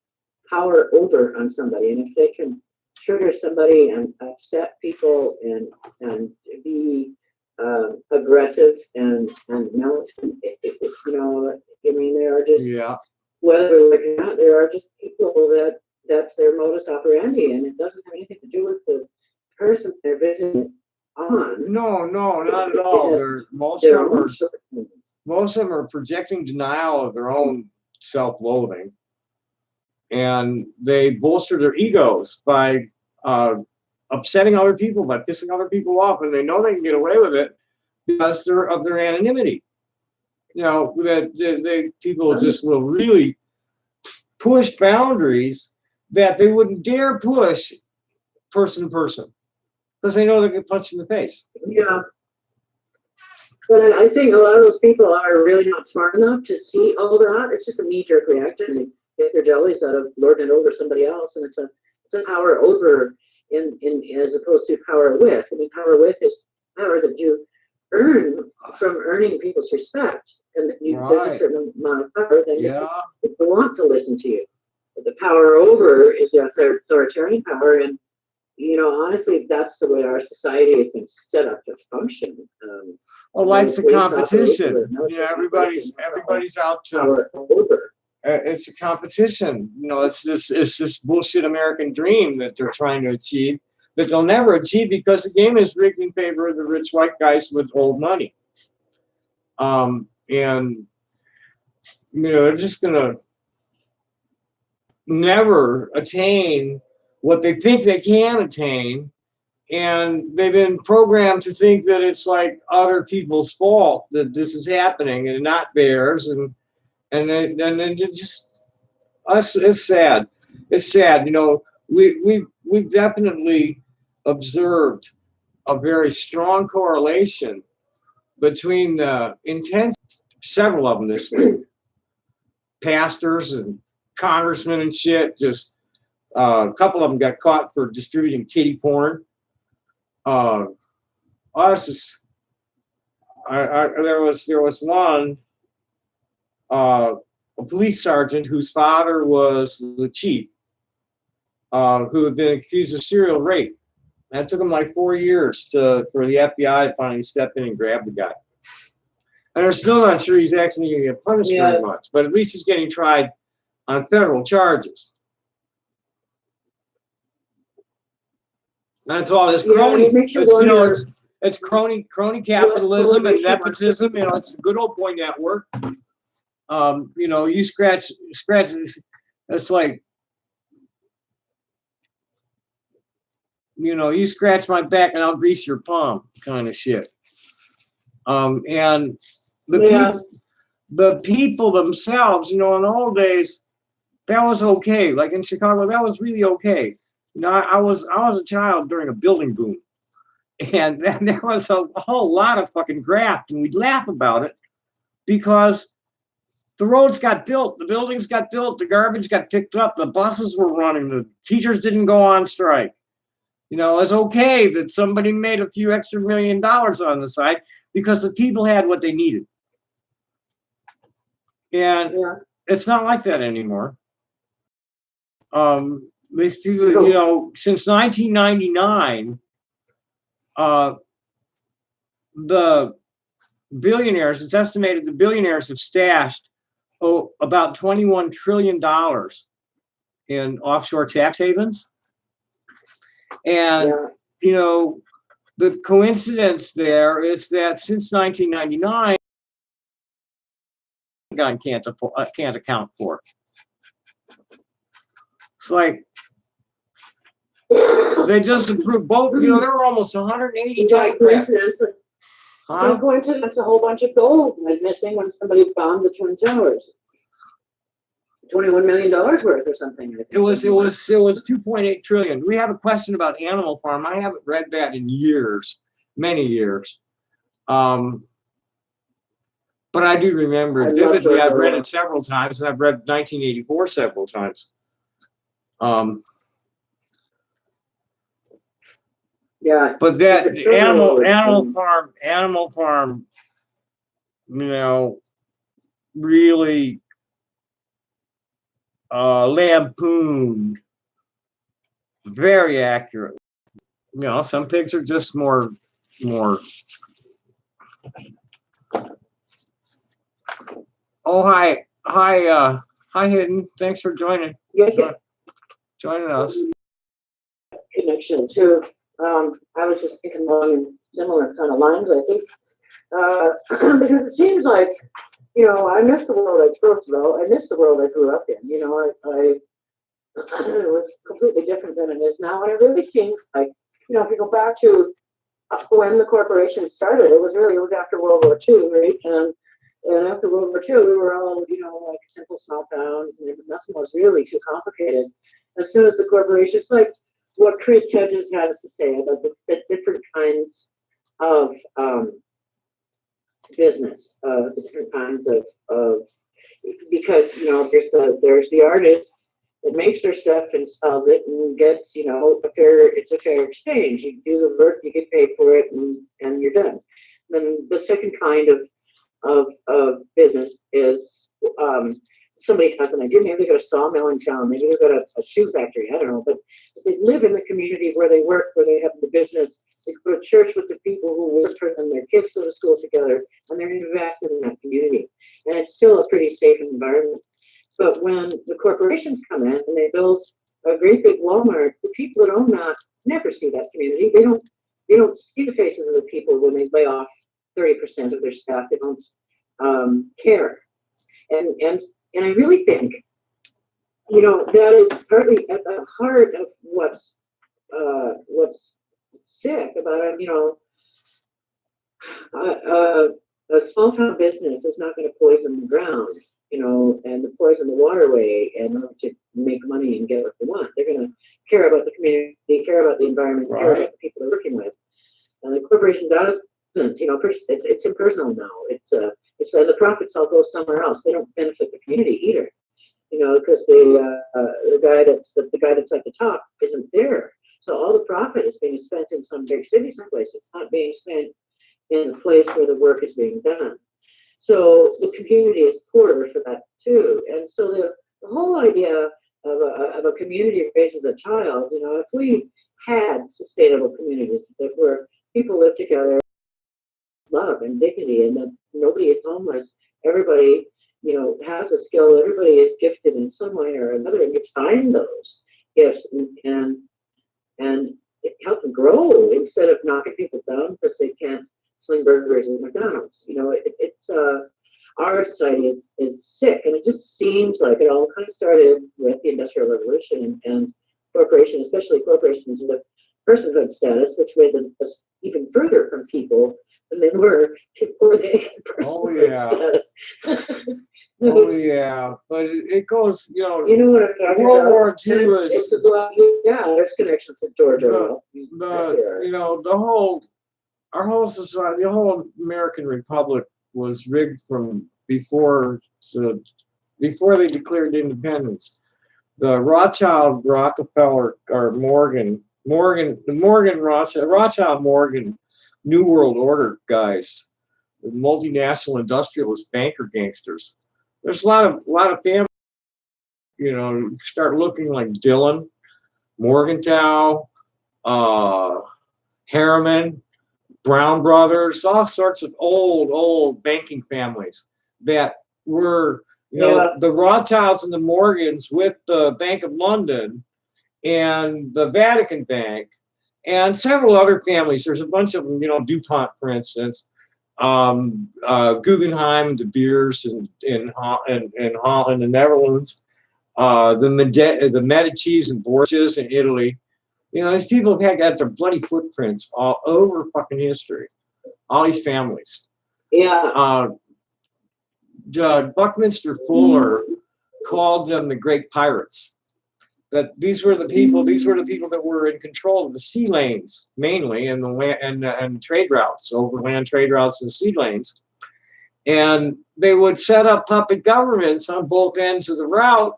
power over on somebody, and if they can trigger somebody and upset people and be aggressive and militant, you know, I mean, they are just, whether like or not, there are just people that that's their modus operandi, and it doesn't have anything to do with the person they're visiting on. No, not at all. Most of them are projecting denial of their own self-loathing, and they bolster their egos by upsetting other people, by pissing other people off, and they know they can get away with it because of their anonymity. You know, that people just will really push boundaries that they wouldn't dare push person to person because they know they get punched in the face. Yeah. But I think a lot of those people are really not smart enough to see all that. It's just a knee-jerk reaction. They get their jellies out of lording it over somebody else, and it's a power over in as opposed to power with. I mean, power with is power that you earn from earning people's respect, and there's a certain amount of power that people want to listen to you. But the power over is the authoritarian power, and you know, honestly, that's the way our society has been set up to function. Well, life's a competition. You know, everybody's out to power over. It's a competition. You know, it's this bullshit American dream that they're trying to achieve that they'll never achieve because the game is rigged in favor of the rich white guys with old money. And you know, they're just gonna never attain what they think they can attain, and they've been programmed to think that it's like other people's fault that this is happening and not theirs, and then it just us. It's sad. It's sad. You know, we've definitely observed a very strong correlation between the intent. Several of them this week, pastors and congressmen and shit. Just a couple of them got caught for distributing kiddie porn. Us is, there was one, a police sergeant whose father was the chief, who had been accused of serial rape. And it took him like 4 years for the FBI to finally step in and grab the guy. And they're still not sure he's actually going to get punished very much, but at least he's getting tried on federal charges. That's all this crony. It's crony capitalism and nepotism. You know, it's the good old boy network. You know, you scratch. It's like, you know, you scratch my back and I'll grease your palm, kind of shit. And the people themselves, you know, in the old days, that was okay. Like in Chicago, that was really okay. You know, I was a child during a building boom, and there was a whole lot of fucking graft, and we'd laugh about it because the roads got built, the buildings got built, the garbage got picked up, the buses were running, the teachers didn't go on strike. You know, it's okay that somebody made a few extra $1 million on the side because the people had what they needed. And it's not like that anymore. These people, you know, since 1999, the billionaires, it's estimated the billionaires have stashed about $21 trillion in offshore tax havens. And, you know, the coincidence there is that since 1999, can't account for it. It's like they just approved both. You know, there were almost 180 coincidence. Coincidence, a whole bunch of gold went missing when somebody bombed the Twin Towers. $21 million worth or something. I think It was 2.8 trillion. We have a question about Animal Farm. I haven't read that in years, many years. But I do remember it vividly. I've read it several times, and I've read 1984 several times. Yeah. But that Animal Farm, you know, really lampooned very accurate. You know, some pigs are just more. Oh, hi, Hidden. Thanks for joining. Joining us. Connection to. I was just thinking along similar kind of lines. I think because it seems like, you know, I miss the world I miss the world I grew up in. You know, it was completely different than it is now, and it really seems like, you know, if you go back to when the corporation started, it was after World War II, right? And after World War II, we were all, you know, like simple small towns, and nothing was really too complicated. As soon as the corporation, it's like what Chris Hedges has to say about the different kinds of business, the different kinds of because, you know, there's the artist that makes their stuff and sells it and gets, you know, it's a fair exchange. You do the work, you get paid for it, and you're done. Then the second kind of business is somebody has an idea. Maybe they've got a sawmill in town, maybe they've got a shoe factory, I don't know, but they live in the community where they work, where they have the business. They go to church with the people who work for them, their kids go to school together, and they're invested in that community. And it's still a pretty safe environment. But when the corporations come in and they build a great big Walmart, the people that own that never see that community. They don't see the faces of the people when they lay off 30% of their staff. They don't care. And I really think, you know, that is partly at the heart of what's sick about, you know, a small town business is not going to poison the ground, you know, and poison the waterway in order to make money and get what they want. They're going to care about the community, care about the environment, care about the people they're working with. And the corporation doesn't, you know, it's impersonal now. It's the profits all go somewhere else. They don't benefit the community either, you know, because the guy that's at the top isn't there. So all the profit is being spent in some big city someplace. It's not being spent in the place where the work is being done. So the community is poorer for that too. And so the whole idea of a community raises a child, you know, if we had sustainable communities where people live together, love and dignity, and that nobody is homeless, everybody, you know, has a skill, everybody is gifted in some way or another, and you find those gifts and help them grow instead of knocking people down because they can't sling burgers at McDonald's. You know, it's our society is sick, and it just seems like it all kind of started with the Industrial Revolution and corporation, especially corporations with personhood status, which made them even further from people than they were before they had personhood status. Oh yeah, but it goes, you know. You know what I'm talking World about? War II was. There's connections with George Orwell. You know, our whole society, the whole American Republic was rigged from before they declared independence. The Rothschild, Rockefeller, or Rothschild, Morgan, New World Order guys, the multinational industrialist banker gangsters. There's a lot of families, you know, start looking like Dillon, Morgenthau, Harriman, Brown Brothers, all sorts of old banking families that were, you know, the Rothschilds and the Morgans with the Bank of London and the Vatican Bank and several other families. There's a bunch of them, you know, DuPont, for instance, Guggenheim, De Beers in Holland, the Netherlands, the Medicis and Borgias in Italy. You know, these people have got their bloody footprints all over fucking history. All these families. Yeah. Buckminster Fuller called them the great pirates. That these were the people that were in control of the sea lanes, mainly, and the land and trade routes, overland trade routes and sea lanes. And they would set up puppet governments on both ends of the route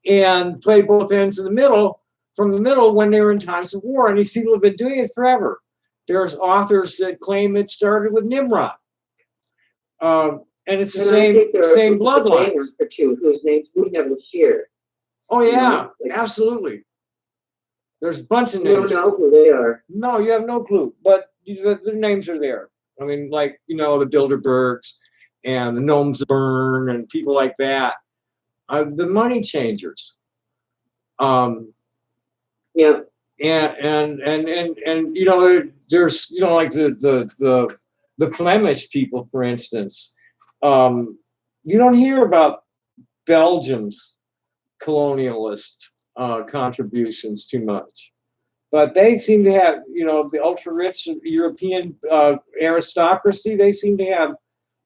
and play both ends in the middle, from the middle when they were in times of war. And these people have been doing it forever. There's authors that claim it started with Nimrod. And it's the same bloodlines. For two whose names we never hear. Oh yeah, absolutely. There's a bunch of names. You don't know who they are. No, you have no clue, but the names are there. I mean, like, the Bilderbergs and the Gnomes of Bern and people like that. The money changers. Yeah. And there's like the Flemish people, for instance. You don't hear about Belgium's colonialist contributions too much, but they seem to have, the ultra rich European aristocracy. They seem to have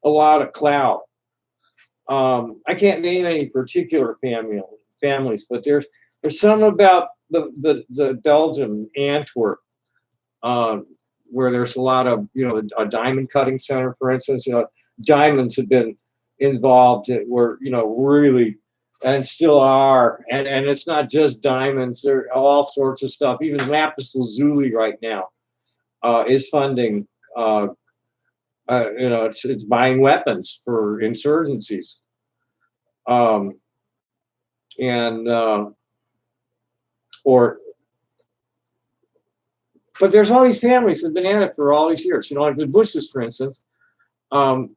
a lot of clout. I can't name any particular families, but there's some about the Belgium, Antwerp, where there's a lot of, a diamond cutting center, for instance. Diamonds have been involved that were, really, and still are, and it's not just diamonds. There are all sorts of stuff. Even lapis lazuli right now is funding. It's buying weapons for insurgencies. But there's all these families that have been at it for all these years. Like the Bushes, for instance, who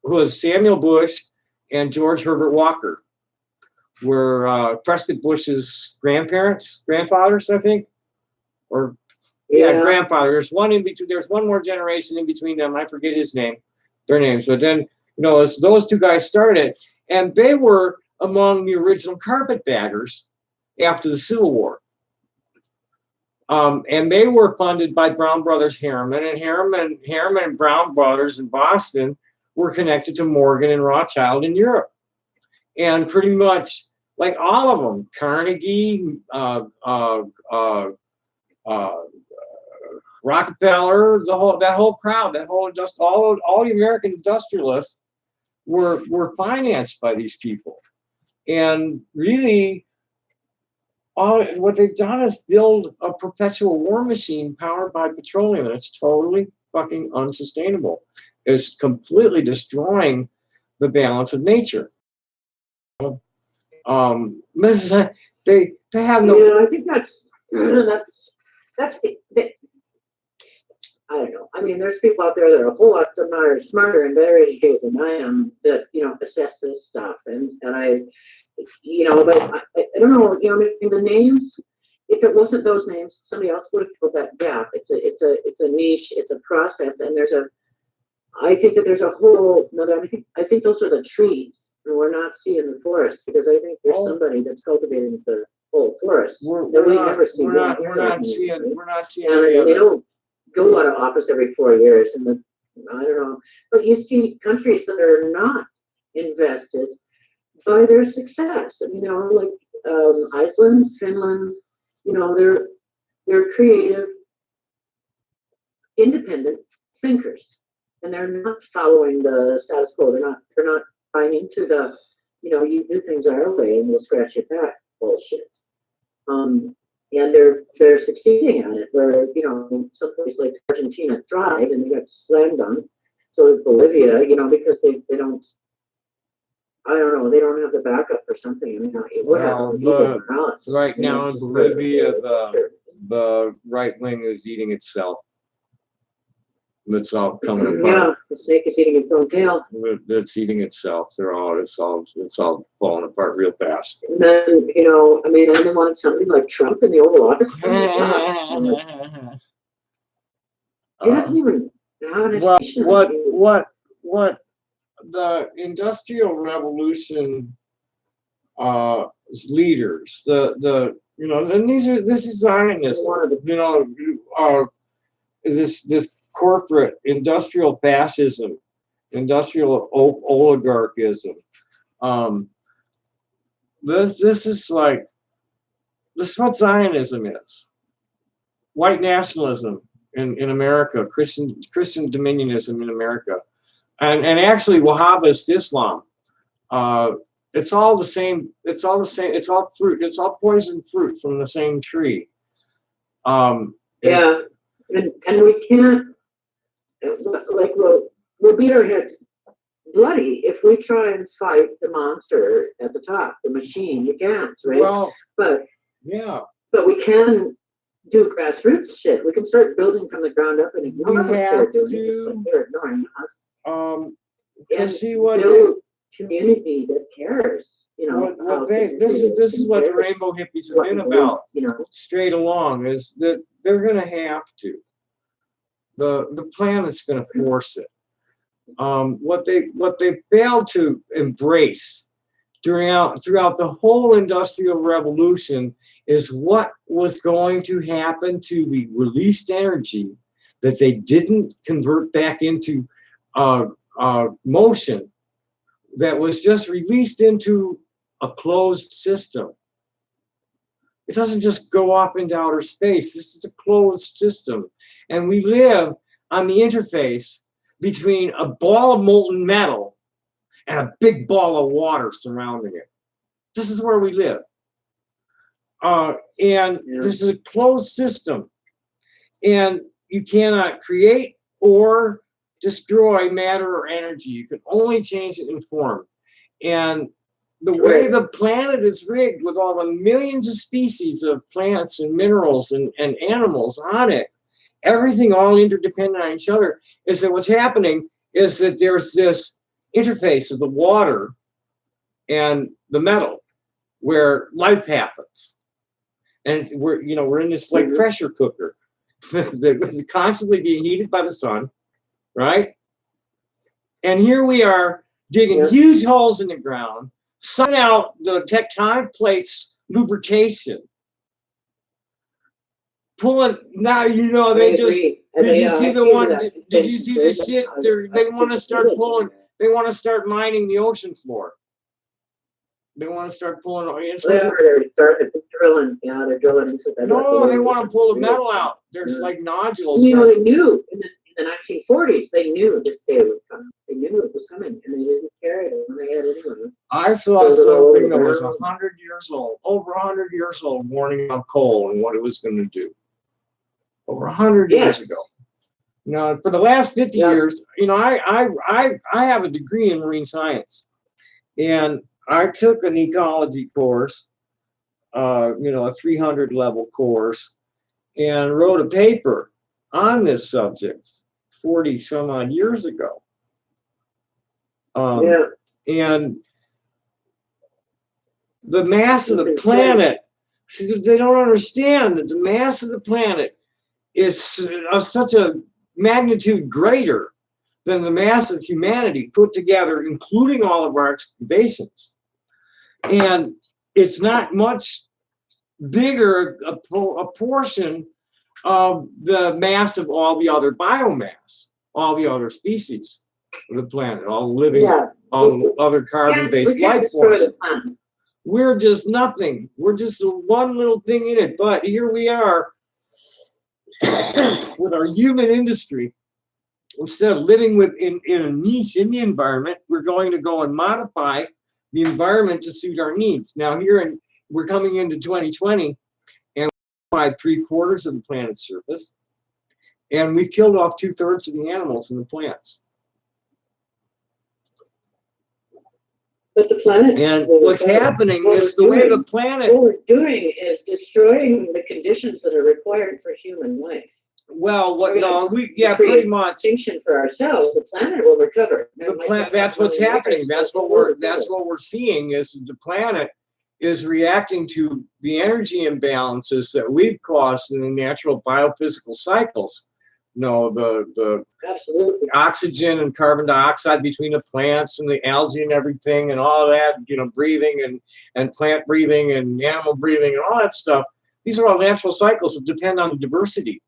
was Samuel Bush and George Herbert Walker, were Prescott Bush's grandfathers, I think, or grandfather. There's one in between. There's one more generation in between them. I forget their names. But then, as those two guys started it, and they were among the original Carpetbaggers after the Civil War. And they were funded by Brown Brothers Harriman, and Harriman and Brown Brothers in Boston were connected to Morgan and Rothschild in Europe. And pretty much, like all of them, Carnegie, Rockefeller, that whole crowd, all the American industrialists were financed by these people. And really, what they've done is build a perpetual war machine powered by petroleum, and it's totally fucking unsustainable. It's completely destroying the balance of nature. They have no. Yeah, I think that's I don't know. I mean, there's people out there that are a whole lot smarter and better educated than I am that, assess this stuff. And I, but I don't know, the names, if it wasn't those names, somebody else would have filled that gap. It's a niche, it's a process. And I think that there's a whole, I think those are the trees and we're not seeing the forest, because I think there's somebody that's cultivating the whole forest that we never see. We're not seeing. And they don't go out of office every 4 years, and I don't know, but you see countries that are not invested by their success. Like Iceland, Finland. They're creative, independent thinkers, and they're not following the status quo. They're not buying into the, you do things our way and we'll scratch your back bullshit. And they're succeeding at it, where, some place like Argentina tried and they got slammed on. So Bolivia, because they don't, I don't know, they don't have the backup or something. Right now in Bolivia, the right wing is eating itself. It's all coming apart. Yeah, the snake is eating its own tail. It's eating itself. It's all falling apart real fast. And then, and they wanted somebody like Trump in the Oval Office. He doesn't even have an education. What the Industrial Revolution leaders, and this is Zionism, this corporate industrial fascism, industrial oligarchism, this is like, this is what Zionism is. White nationalism in America, Christian dominionism in America, and actually Wahhabist Islam. It's all the same. It's all the same. It's all fruit. It's all poison fruit from the same tree. Yeah, and we can't, like, we'll beat our heads bloody if we try and fight the monster at the top, the machine. You can't, right? Well, but yeah, but we can do grassroots shit. We can start building from the ground up and ignore what they're doing, just like they're ignoring us. And see what build community that cares. You know, this is what the rainbow hippies have been about. You know, straight along is that they're going to have to. The planet's going to force it. What they failed to embrace throughout the whole industrial revolution is what was going to happen to the released energy that they didn't convert back into motion, that was just released into a closed system. It doesn't just go off into outer space. This is a closed system, and we live on the interface between a ball of molten metal and a big ball of water surrounding it. This is where we live. This is a closed system. And you cannot create or destroy matter or energy. You can only change it in form. And the way the planet is rigged with all the millions of species of plants and minerals and animals on it, everything all interdependent on each other, is that what's happening is that there's this interface of the water and the metal where life happens. And we're in this like pressure cooker that's constantly being heated by the sun, right? And here we are digging huge holes in the ground, sucking out the tectonic plates lubrication, pulling. Now they just. Did you see the one? Did you see the shit? They want to start pulling. They want to start mining the ocean floor. They want to start pulling. They already started drilling. Yeah, they're drilling into that. No, they want to pull the metal out. There's like nodules. You know, they knew in the 1940s. They knew this day was coming. They knew it was coming, and they didn't care it when they had it anyway. I saw something that was 100 years old, over 100 years old, warning about coal and what it was going to do. Over 100 years ago. You know, for the last 50 years, you know, I have a degree in marine science, and I took an ecology course, you know, a 300 level course, and wrote a paper on this subject 40 some odd years ago. And the mass of the planet, they don't understand that the mass of the planet is of such a magnitude greater than the mass of humanity put together, including all of our excavations. And it's not much bigger a portion of the mass of all the other biomass, all the other species of the planet, all living, all other carbon-based life forms. We're just nothing. We're just one little thing in it. But here we are with our human industry. Instead of living in a niche in the environment, we're going to go and modify the environment to suit our needs. Now we're coming into 2020, and we occupied 3/4 of the planet's surface, and we've killed off 2/3 of the animals and the plants. But the planet. And what's happening is the way the planet. What we're doing is destroying the conditions that are required for human life. Well, pretty much. Extinction for ourselves. The planet will recover. That's what's happening. That's what we're seeing is the planet is reacting to the energy imbalances that we've caused in the natural biophysical cycles. You know, the oxygen and carbon dioxide between the plants and the algae and everything and all that, you know, breathing and plant breathing and animal breathing and all that stuff. These are all natural cycles that depend on the diversity.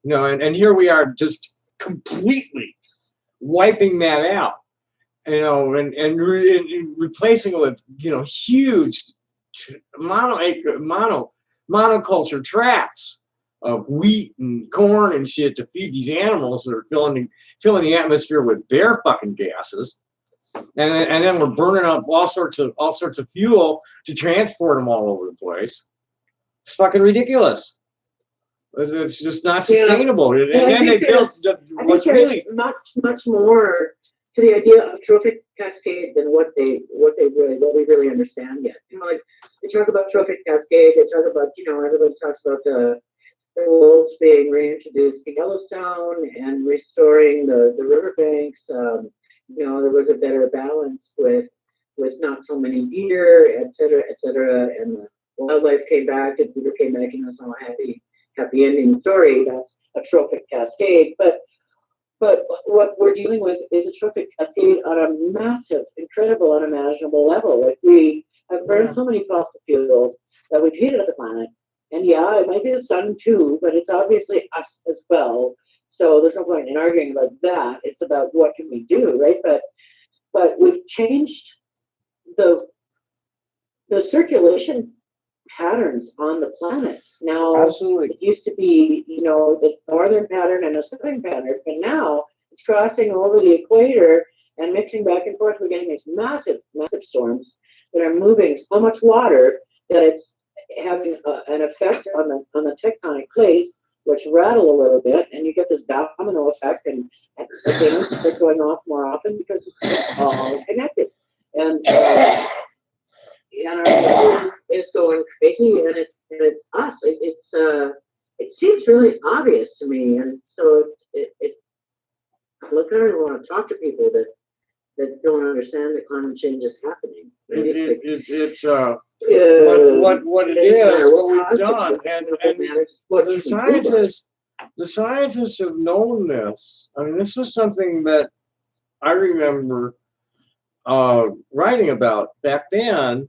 You know, and here we are just completely wiping that out, you know, and replacing it with, you know, huge monoculture tracts of wheat and corn and shit to feed these animals that are filling the atmosphere with their fucking gases, and then we're burning up all sorts of fuel to transport them all over the place. It's fucking ridiculous. It's just not sustainable. Yeah. And then they built what's really much more to the idea of trophic cascade than what we really understand yet. You know, like they talk about trophic cascade, they talk about, you know, everybody talks about the wolves being reintroduced to Yellowstone and restoring the riverbanks. You know, there was a better balance with not so many deer, et cetera, and the wildlife came back, the deer came back, and it's all happy ending story. That's a trophic cascade, but what we're dealing with is a trophic cascade on a massive, incredible, unimaginable level. Like we have burned so many fossil fuels that we've heated up the planet. And yeah, it might be the sun too, but it's obviously us as well. So there's no point in arguing about that. It's about what can we do, right? But we've changed the circulation patterns on the planet. Now, absolutely. It used to be, you know, the northern pattern and a southern pattern, but now it's crossing over the equator and mixing back and forth. We're getting these massive storms that are moving so much water that it's having an effect on the tectonic plates, which rattle a little bit, and you get this domino effect, and things are going off more often because it's all connected. And our world is going crazy, and it's us. It seems really obvious to me, and so I look at it and want to talk to people that don't understand that climate change is happening. What it is, what we've done, and the scientists have known this. I mean, this was something that I remember writing about back then.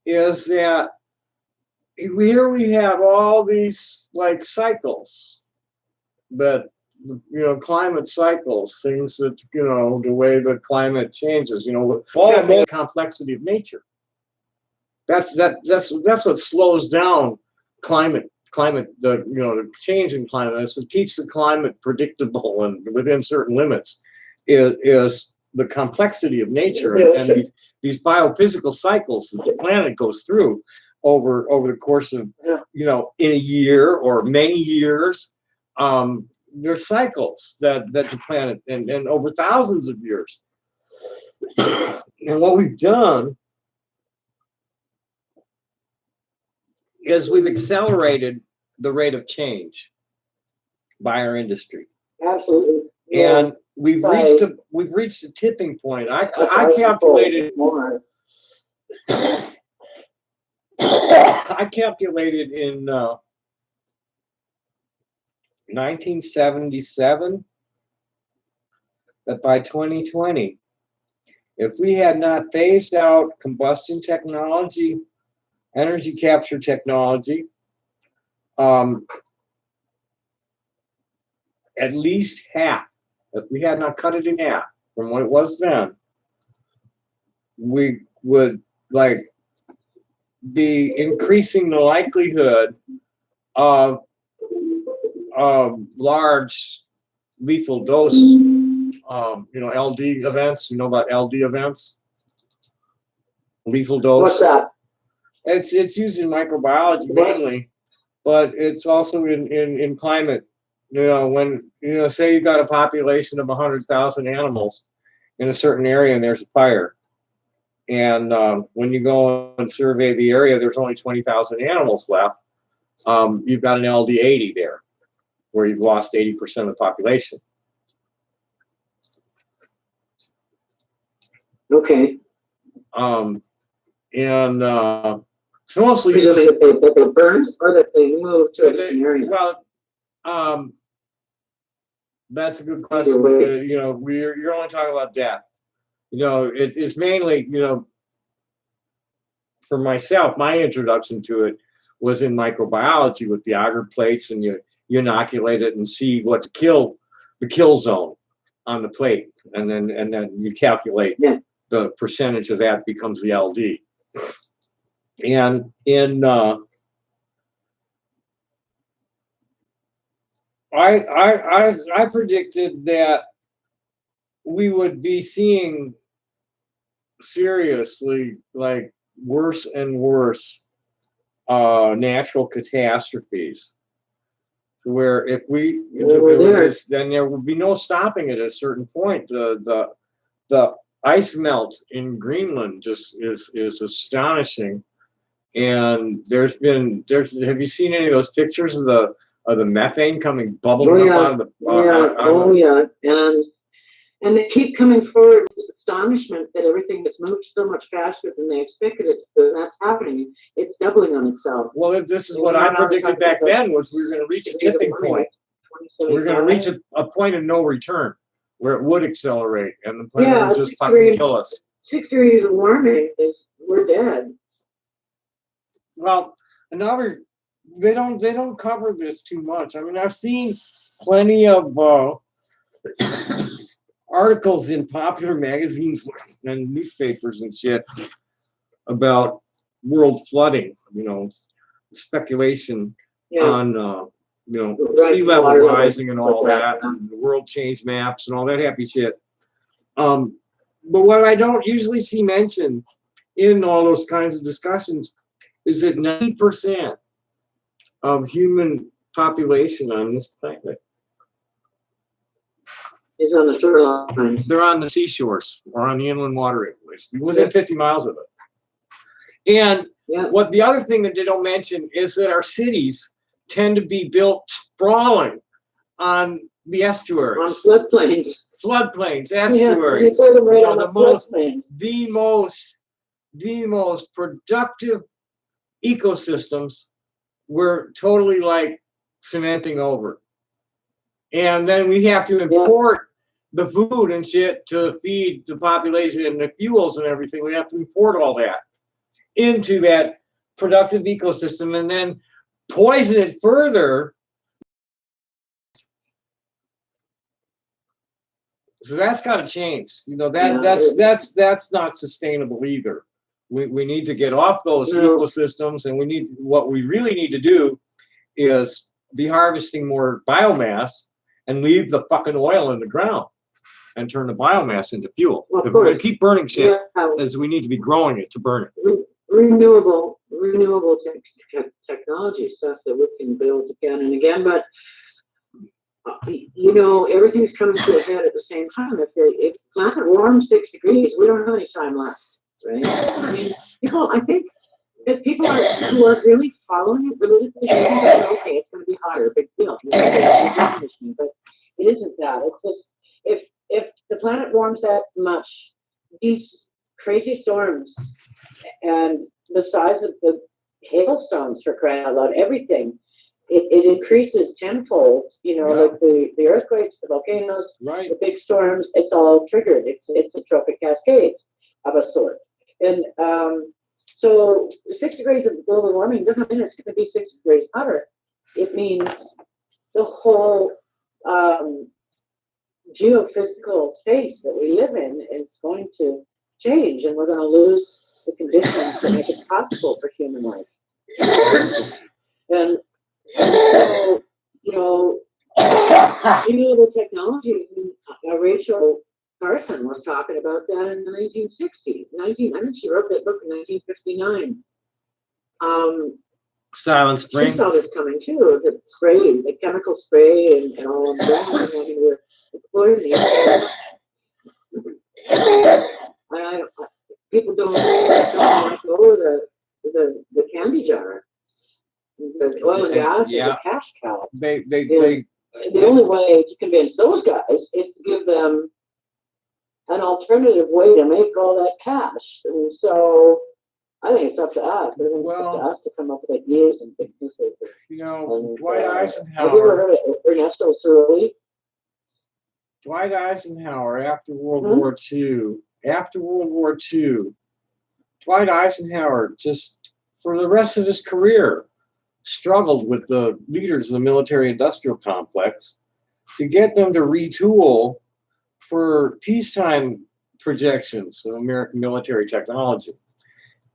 Is that here we have all these like cycles, that, you know, climate cycles, things that, you know, the way the climate changes, you know, all the complexity of nature. That's what slows down climate, the, you know, the change in climate. That's what keeps the climate predictable and within certain limits, is the complexity of nature and these biophysical cycles that the planet goes through over the course of, you know, in a year or many years. There are cycles that the planet, and over thousands of years. And what we've done is we've accelerated the rate of change by our industry. Absolutely. And we've reached a tipping point. I calculated I calculated in 1977 that by 2020, if we had not phased out combustion technology, energy capture technology, at least half, if we had not cut it in half from what it was then, we would like be increasing the likelihood of large lethal dose, you know, LD events. You know about LD events? Lethal dose. What's that? It's used in microbiology mainly, but it's also in climate. You know, when, you know, say you've got a population of 100,000 animals in a certain area and there's a fire, and when you go and survey the area, there's only 20,000 animals left. You've got an LD 80 there, where you've lost 80% of the population. Okay. So mostly that they burned or that they moved to a different area. Well, that's a good question. You know, you're only talking about death. You know, it's mainly, you know, for myself, my introduction to it was in microbiology with the agar plates, and you inoculate it and see what the kill zone on the plate, and then you calculate the percentage of that becomes the LD. And in I predicted that we would be seeing seriously like worse and worse natural catastrophes, where if we then there would be no stopping it at a certain point. The ice melt in Greenland just is astonishing. And there's have you seen any of those pictures of the methane coming bubbling up out of the and they keep coming forward with this astonishment that everything has moved so much faster than they expected it to, and that's happening. It's doubling on itself. Well, this is what I predicted back then, was we were going to reach a tipping point. We're going to reach a point of no return where it would accelerate and the planet would just fucking kill us. 6 degrees of warming is we're dead. Well, another, they don't cover this too much. I mean, I've seen plenty of articles in popular magazines and newspapers and shit about world flooding, speculation on sea level rising and all that, and the world change maps and all that happy shit. But what I don't usually see mentioned in all those kinds of discussions is that 90% of human population on this planet is on the shorelines. They're on the seashores or on the inland waterways, within 50 miles of it. And what the other thing that they don't mention is that our cities tend to be built sprawling on the estuaries. On floodplains. Estuaries. The most productive ecosystems we're totally like cementing over. And then we have to import the food and shit to feed the population and the fuels and everything. We have to import all that into that productive ecosystem and then poison it further. So that's got to change. That's not sustainable either. We need to get off those ecosystems, and what we really need to do is be harvesting more biomass and leave the fucking oil in the ground and turn the biomass into fuel. If we're going to keep burning shit, as we need to be growing it to burn it. Renewable technology stuff that we can build again and again, but everything's coming to a head at the same time. If the planet warms 6 degrees, we don't have any time left, right? I mean, I think that people who are really following it religiously, okay, it's going to be hotter, big deal. But it isn't that. It's just if the planet warms that much, these crazy storms and the size of the hailstones, for crying out loud, everything, it increases tenfold, like the earthquakes, the volcanoes, the big storms, it's all triggered. It's a trophic cascade of a sort. And so 6 degrees of global warming doesn't mean it's going to be 6 degrees hotter. It means the whole geophysical space that we live in is going to change, and we're going to lose the conditions that make it possible for human life. And so, renewable technology, Rachel Carson was talking about that in the 1960s. I think she wrote that book in 1959. Silent Spring. She saw this coming too. The spray, the chemical spray, and all of that. I mean, we're poisoning. People don't let go of the candy jar. The oil and gas is a cash cow. The only way to convince those guys is to give them an alternative way to make all that cash. And so I think it's up to us. I think it's up to us to come up with ideas and businesses. Dwight Eisenhower. Have you ever heard of Ernesto Cerulli? Dwight Eisenhower, after World War II, Dwight Eisenhower just, for the rest of his career, struggled with the leaders of the military-industrial complex to get them to retool for peacetime projections of American military technology.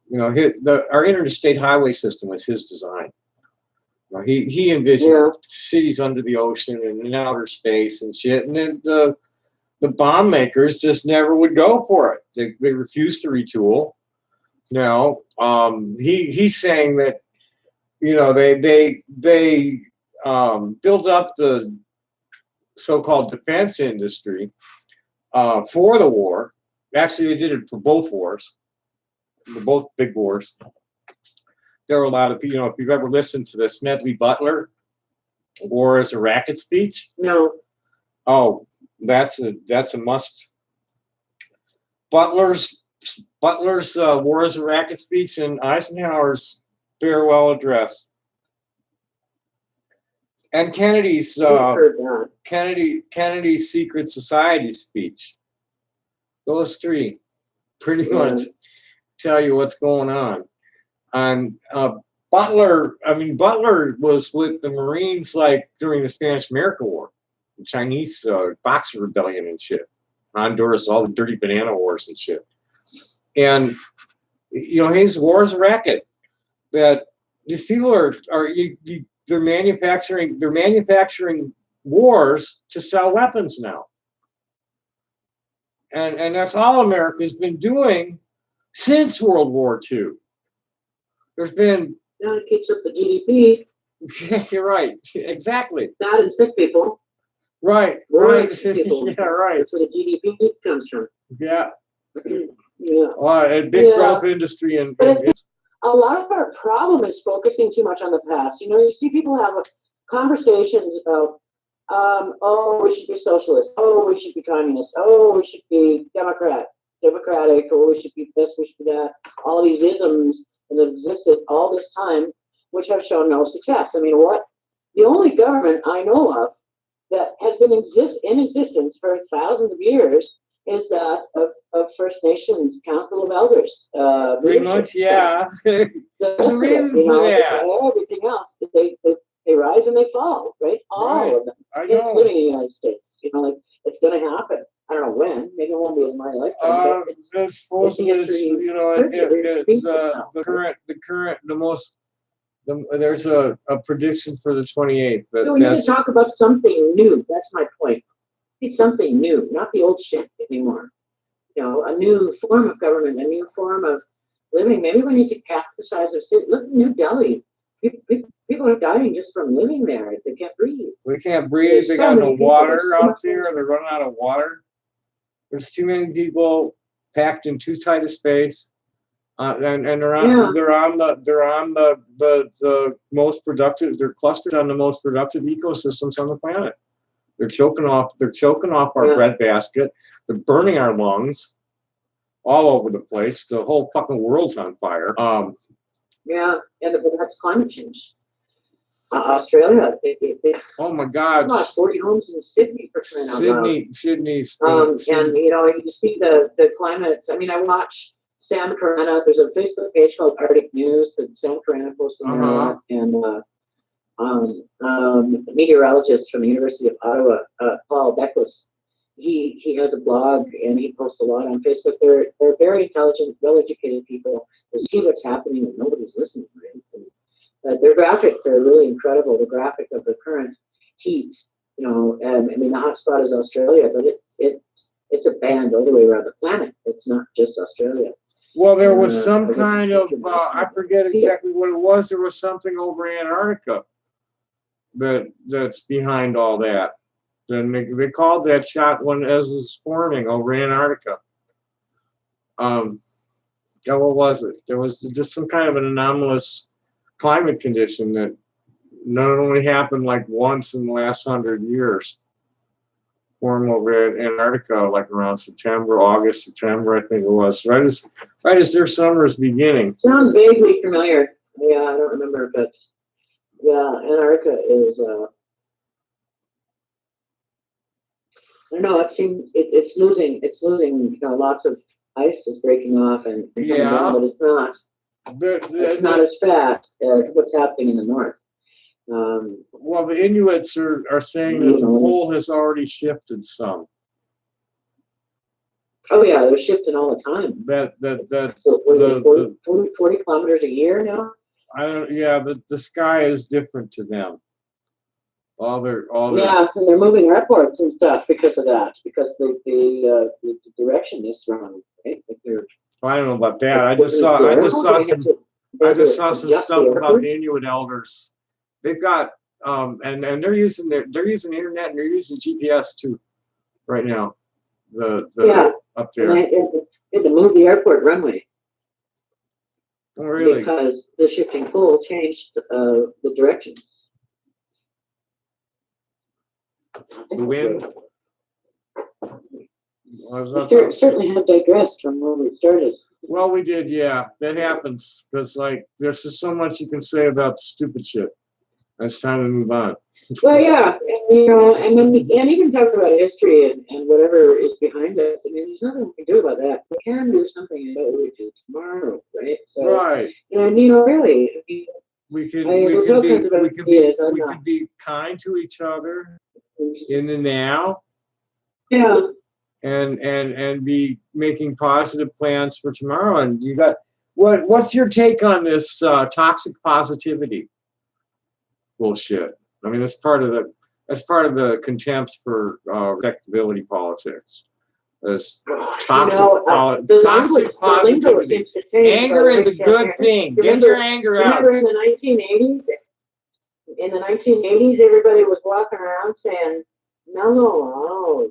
You know, our interstate highway system was his design. You know, he envisioned cities under the ocean and in outer space and shit, and then the bomb makers just never would go for it. They refused to retool. Now, he's saying that, you know, they built up the so-called defense industry for the war. Actually, they did it for both wars, for both big wars. There were a lot of people, you know, if you've ever listened to the Smedley Butler War is a Racket speech. No. Oh, that's a must. Butler's War is a Racket speech and Eisenhower's farewell address. And Kennedy's Kennedy's Secret Society speech. Those three pretty much tell you what's going on. And Butler was with the Marines like during the Spanish-American War, the Chinese Boxer Rebellion and shit, Honduras, all the dirty banana wars and shit. And you know, his war is a racket. That these people they're manufacturing wars to sell weapons now. And that's all America's been doing since World War II. There's been... Yeah, it keeps up the GDP. You're right. Exactly. That and sick people. Right. Right. Sick people. Yeah, right. That's where the GDP comes from. Yeah. Yeah. A big growth industry. But a lot of our problem is focusing too much on the past. You know, you see people have conversations about, oh, we should be socialist. Oh, we should be communist. Oh, we should be democratic. Or we should be this, we should be that. All these isms that have existed all this time, which have shown no success. I mean, the only government I know of that has been in existence for thousands of years is that of First Nations Council of Elders. Pretty much, yeah. There's a reason for that. Everything else, they rise and they fall, right? All of them, including the United States. You know, like it's going to happen. I don't know when. Maybe it won't be in my lifetime. But there's a prediction for the 28th. So we need to talk about something new. That's my point. It's something new, not the old shit anymore. You know, a new form of government, a new form of living. Maybe we need to cap the size of city. Look at New Delhi. People are dying just from living there. They can't breathe. We can't breathe. They got no water out there. They're running out of water. There's too many people packed in too tight a space, and they're on the most productive. They're clustered on the most productive ecosystems on the planet. They're choking off our breadbasket. They're burning our lungs all over the place. The whole fucking world's on fire. That's climate change. Australia, oh my God! Lost 40 homes in Sydney for crying out loud. Sydney's. And you know, you see the climate. I mean, I watch Sam Carana. There's a Facebook page called Arctic News that Sam Carana posts on there, and a meteorologist from the University of Ottawa, Paul Beckwith. He has a blog and he posts a lot on Facebook. They're very intelligent, well-educated people. They see what's happening and nobody's listening, right? And, their graphics are really incredible. The graphic of the current heat, you know, I mean, the hot spot is Australia, but it's a band all the way around the planet. It's not just Australia. Well, there was some kind of, I forget exactly what it was. There was something over Antarctica that's behind all that. Then they called that shot when as was forming over Antarctica. What was it? There was just some kind of an anomalous climate condition that not only happened like once in the last 100 years. Formed over Antarctica like around August, September, I think it was. Right as their summer is beginning. Sounds vaguely familiar. Yeah, I don't remember, but yeah, Antarctica is. I don't know. It seems it's losing. You know, lots of ice is breaking off and coming down, but it's not. It's not as fast as what's happening in the north. Well, the Inuits are saying that the pole has already shifted some. Oh yeah, they're shifting all the time. So, what is it, 40 kilometers a year now? I don't. Yeah, but the sky is different to them. All their Yeah, and they're moving airports and stuff because of that, because the direction is wrong, right? Like I don't know about that. I just saw some stuff about the Inuit elders. They've got and they're using the internet and they're using GPS too right now. Yeah, up and there. they had to move the airport runway Oh, really? because the shifting pole changed the directions. The wind. We certainly have digressed from where we started. Well, we did, yeah. That happens because, like, there's just so much you can say about stupid shit. It's time to move on. Well, yeah, and you know, and then we can't even talk about history and whatever is behind us. I mean, there's nothing we can do about that. We can do something about what we do tomorrow, right? So, right. And you know, really, I mean, we could be kind to each other in the now. Yeah. And be making positive plans for tomorrow. And you got what's your take on this toxic positivity bullshit? I mean, that's part of the contempt for respectability politics. There's toxic positivity. Anger is a good thing. Get your anger out. Remember in the 1980s? In the 1980s, everybody was walking around saying, mellow out.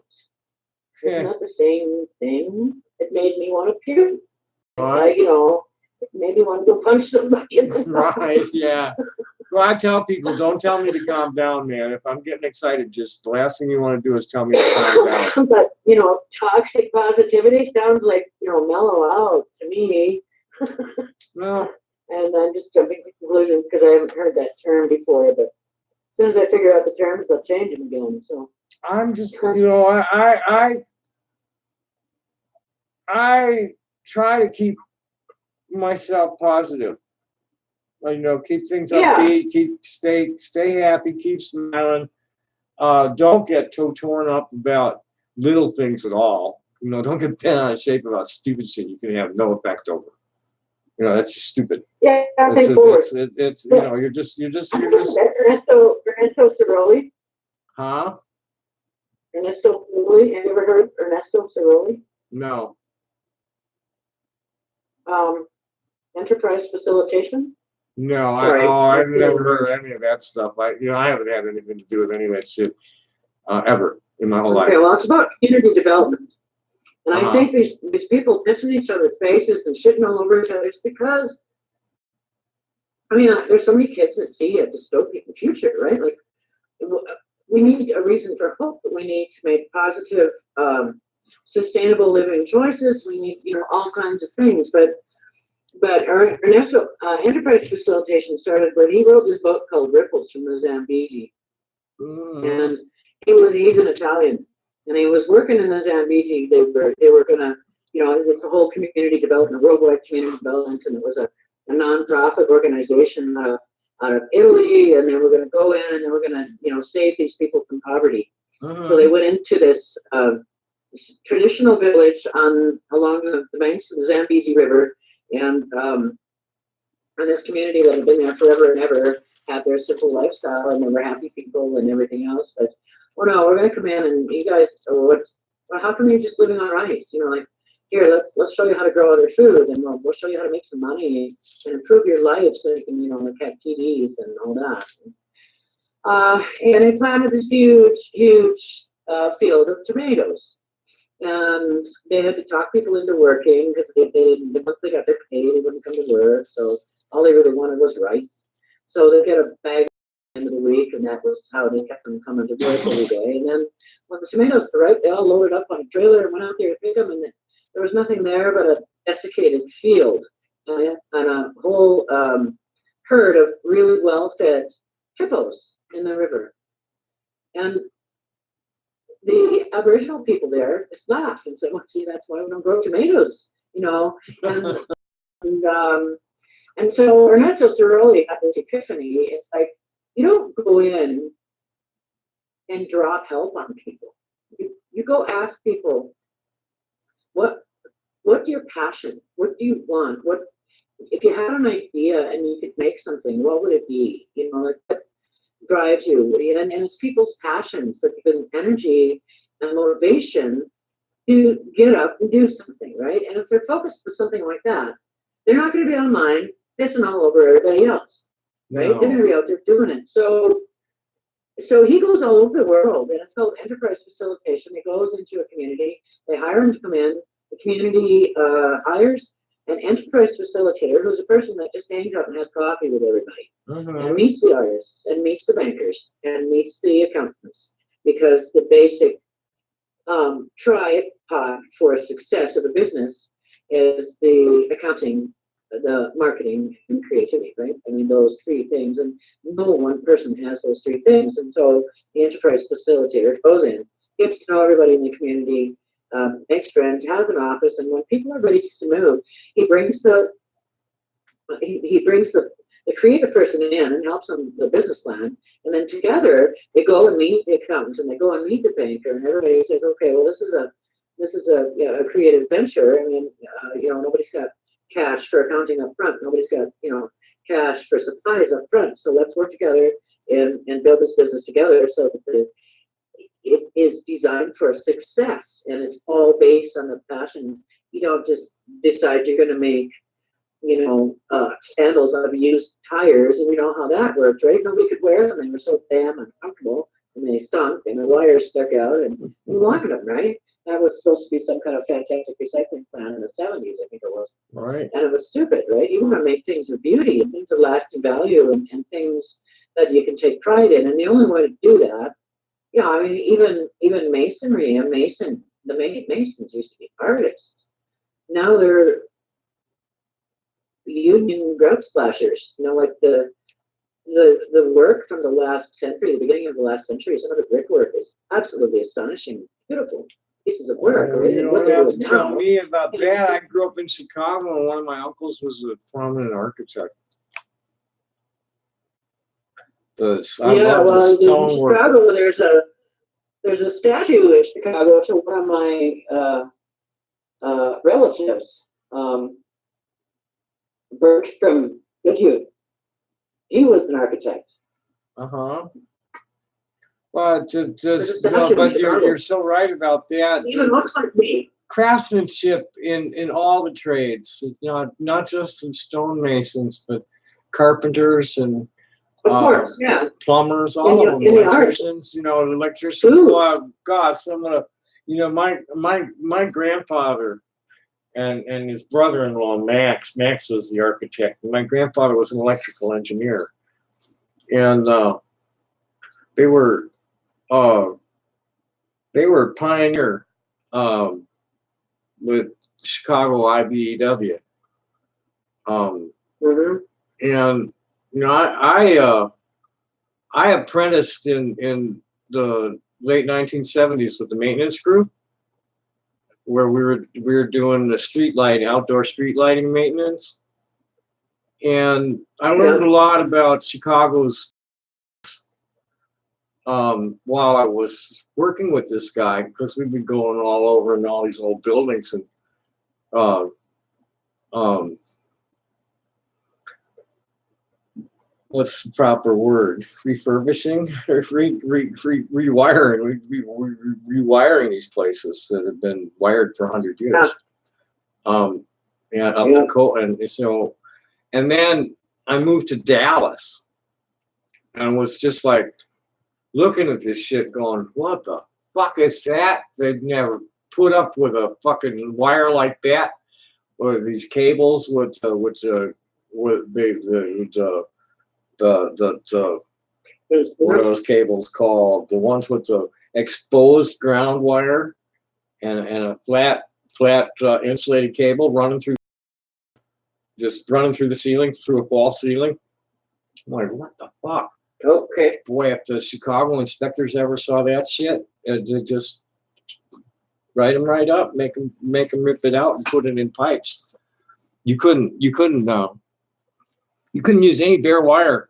Isn't that the same thing? It made me want to puke. Right. You know, it made me want to go punch somebody in the face. Right, yeah. Well, I tell people, don't tell me to calm down, man. If I'm getting excited, just the last thing you want to do is tell me to calm down. But, you know, toxic positivity sounds like, you know, mellow out to me. Well, and I'm just jumping to conclusions because I haven't heard that term before. But as soon as I figure out the terms, I'll change them again. So I'm just, you know, I try to keep myself positive. You know, keep things upbeat, stay happy, keep smiling. Don't get too torn up about little things at all. You know, don't get bent out of shape about stupid shit you can have no effect over. You know, that's just stupid. Yeah, it's you know, you're just Ernesto Ciroli. Huh? Ernesto Ciroli. Have you ever heard of Ernesto Ciroli? No. Enterprise facilitation. No, I've never heard of any of that stuff. I haven't had anything to do with any of that shit ever in my whole life. Okay, well, it's about community development, and I think these people pissing each other's faces and shitting all over each other is because, I mean, there's so many kids that see a dystopian future, right? Like, we need a reason for hope. We need to make positive, sustainable living choices. We need, you know, all kinds of things, but Ernesto, enterprise facilitation started when he wrote this book called Ripples from the Zambezi. And he's an Italian, and he was working in the Zambezi. They were gonna, you know, it's a whole community development, worldwide community development, and it was a nonprofit organization out of Italy, and they were gonna go in and they were gonna, you know, save these people from poverty. So they went into this traditional village along the banks of the Zambezi River. And this community that had been there forever and ever had their simple lifestyle, and they were happy people and everything else. But, oh no, we're gonna come in and you guys, how come you're just living on rice? You know, like, here, let's show you how to grow other food, and we'll show you how to make some money and improve your life so you can, you know, like have TVs and all that. And they planted this huge field of tomatoes. And they had to talk people into working because once they got their pay, they wouldn't come to work. So all they really wanted was rice. So they get a bag at the end of the week, and that was how they kept them coming to work every day. And then when the tomatoes were ripe, they all loaded up on a trailer and went out there to pick them. And there was nothing there but a desiccated field and a whole herd of really well-fed hippos in the river. And the Aboriginal people there just laughed and said, well, see, that's why we don't grow tomatoes, you know. And so Ernesto Ciroli had this epiphany. It's like, you don't go in and drop help on people. You go ask people, what's your passion? What do you want? What if you had an idea and you could make something? What would it be? You know, like what drives you? And it's people's passions that give them energy and motivation to get up and do something, right? And if they're focused on something like that, they're not going to be online pissing all over everybody else, right? No. They're going to be out there doing it. So he goes all over the world, and it's called enterprise facilitation. He goes into a community, they hire him to come in. The community hires an enterprise facilitator, who's a person that just hangs out and has coffee with everybody, and meets the artists, and meets the bankers, and meets the accountants, because the basic tripod for success of a business is the accounting, the marketing, and creativity, right? I mean, those three things, and no one person has those three things. And so the enterprise facilitator goes in, gets to know everybody in the community, makes friends, has an office, and when people are ready to move, he brings the creative person in and helps them the business plan, and then together they go and meet the accountants, and they go and meet the banker, and everybody says, okay, well, this is a creative venture. I mean, nobody's got cash for accounting up front. Nobody's got cash for supplies up front. So let's work together and build this business together so that it is designed for success, and it's all based on the passion. You don't just decide you're going to make sandals out of used tires, and you know how that works, right? Nobody could wear them. They were so damn uncomfortable, and they stunk, and the wires stuck out, and we wanted them, right? That was supposed to be some kind of fantastic recycling plan in the 70s, I think it was. Right. And it was stupid, right? You want to make things of beauty and things of lasting value, and things that you can take pride in. And the only way to do that, I mean, even masonry, the masons used to be artists. Now they're union grout splashers, like the work from the last century, the beginning of the last century. Some of the brickwork is absolutely astonishing, beautiful pieces of work. Oh, you don't have to tell me about that. I grew up in Chicago, and one of my uncles was a prominent architect. I love the in Chicago, there's a statue in Chicago to one of my relatives. Bertram Goodhue. He was an architect. Well, but you're so right about that. He even looks like me. Craftsmanship in all the trades. It's not just the stonemasons, but carpenters and of course, plumbers, all of them, electricians. Electricians. Oh God, some of my grandfather and his brother-in-law Max was the architect. My grandfather was an electrical engineer, and they were pioneer with Chicago IBEW. And I apprenticed in the late 1970s with the maintenance group, where we were doing the outdoor street lighting maintenance, and I learned a lot about Chicago's while I was working with this guy, because we'd be going all over in all these old buildings and what's the proper word? Refurbishing or rewiring. We'd be rewiring these places that have been wired for 100 years. And up to and then I moved to Dallas and was just like looking at this shit going, what the fuck is that? They'd never put up with a fucking wire like that, or these cables with what are those cables called? The ones with the exposed ground wire and a flat insulated cable running through the ceiling, through a false ceiling. I'm like, what the fuck? Okay. Boy, if the Chicago inspectors ever saw that shit, they'd just write them right up, make them rip it out and put it in pipes. You couldn't use any bare wire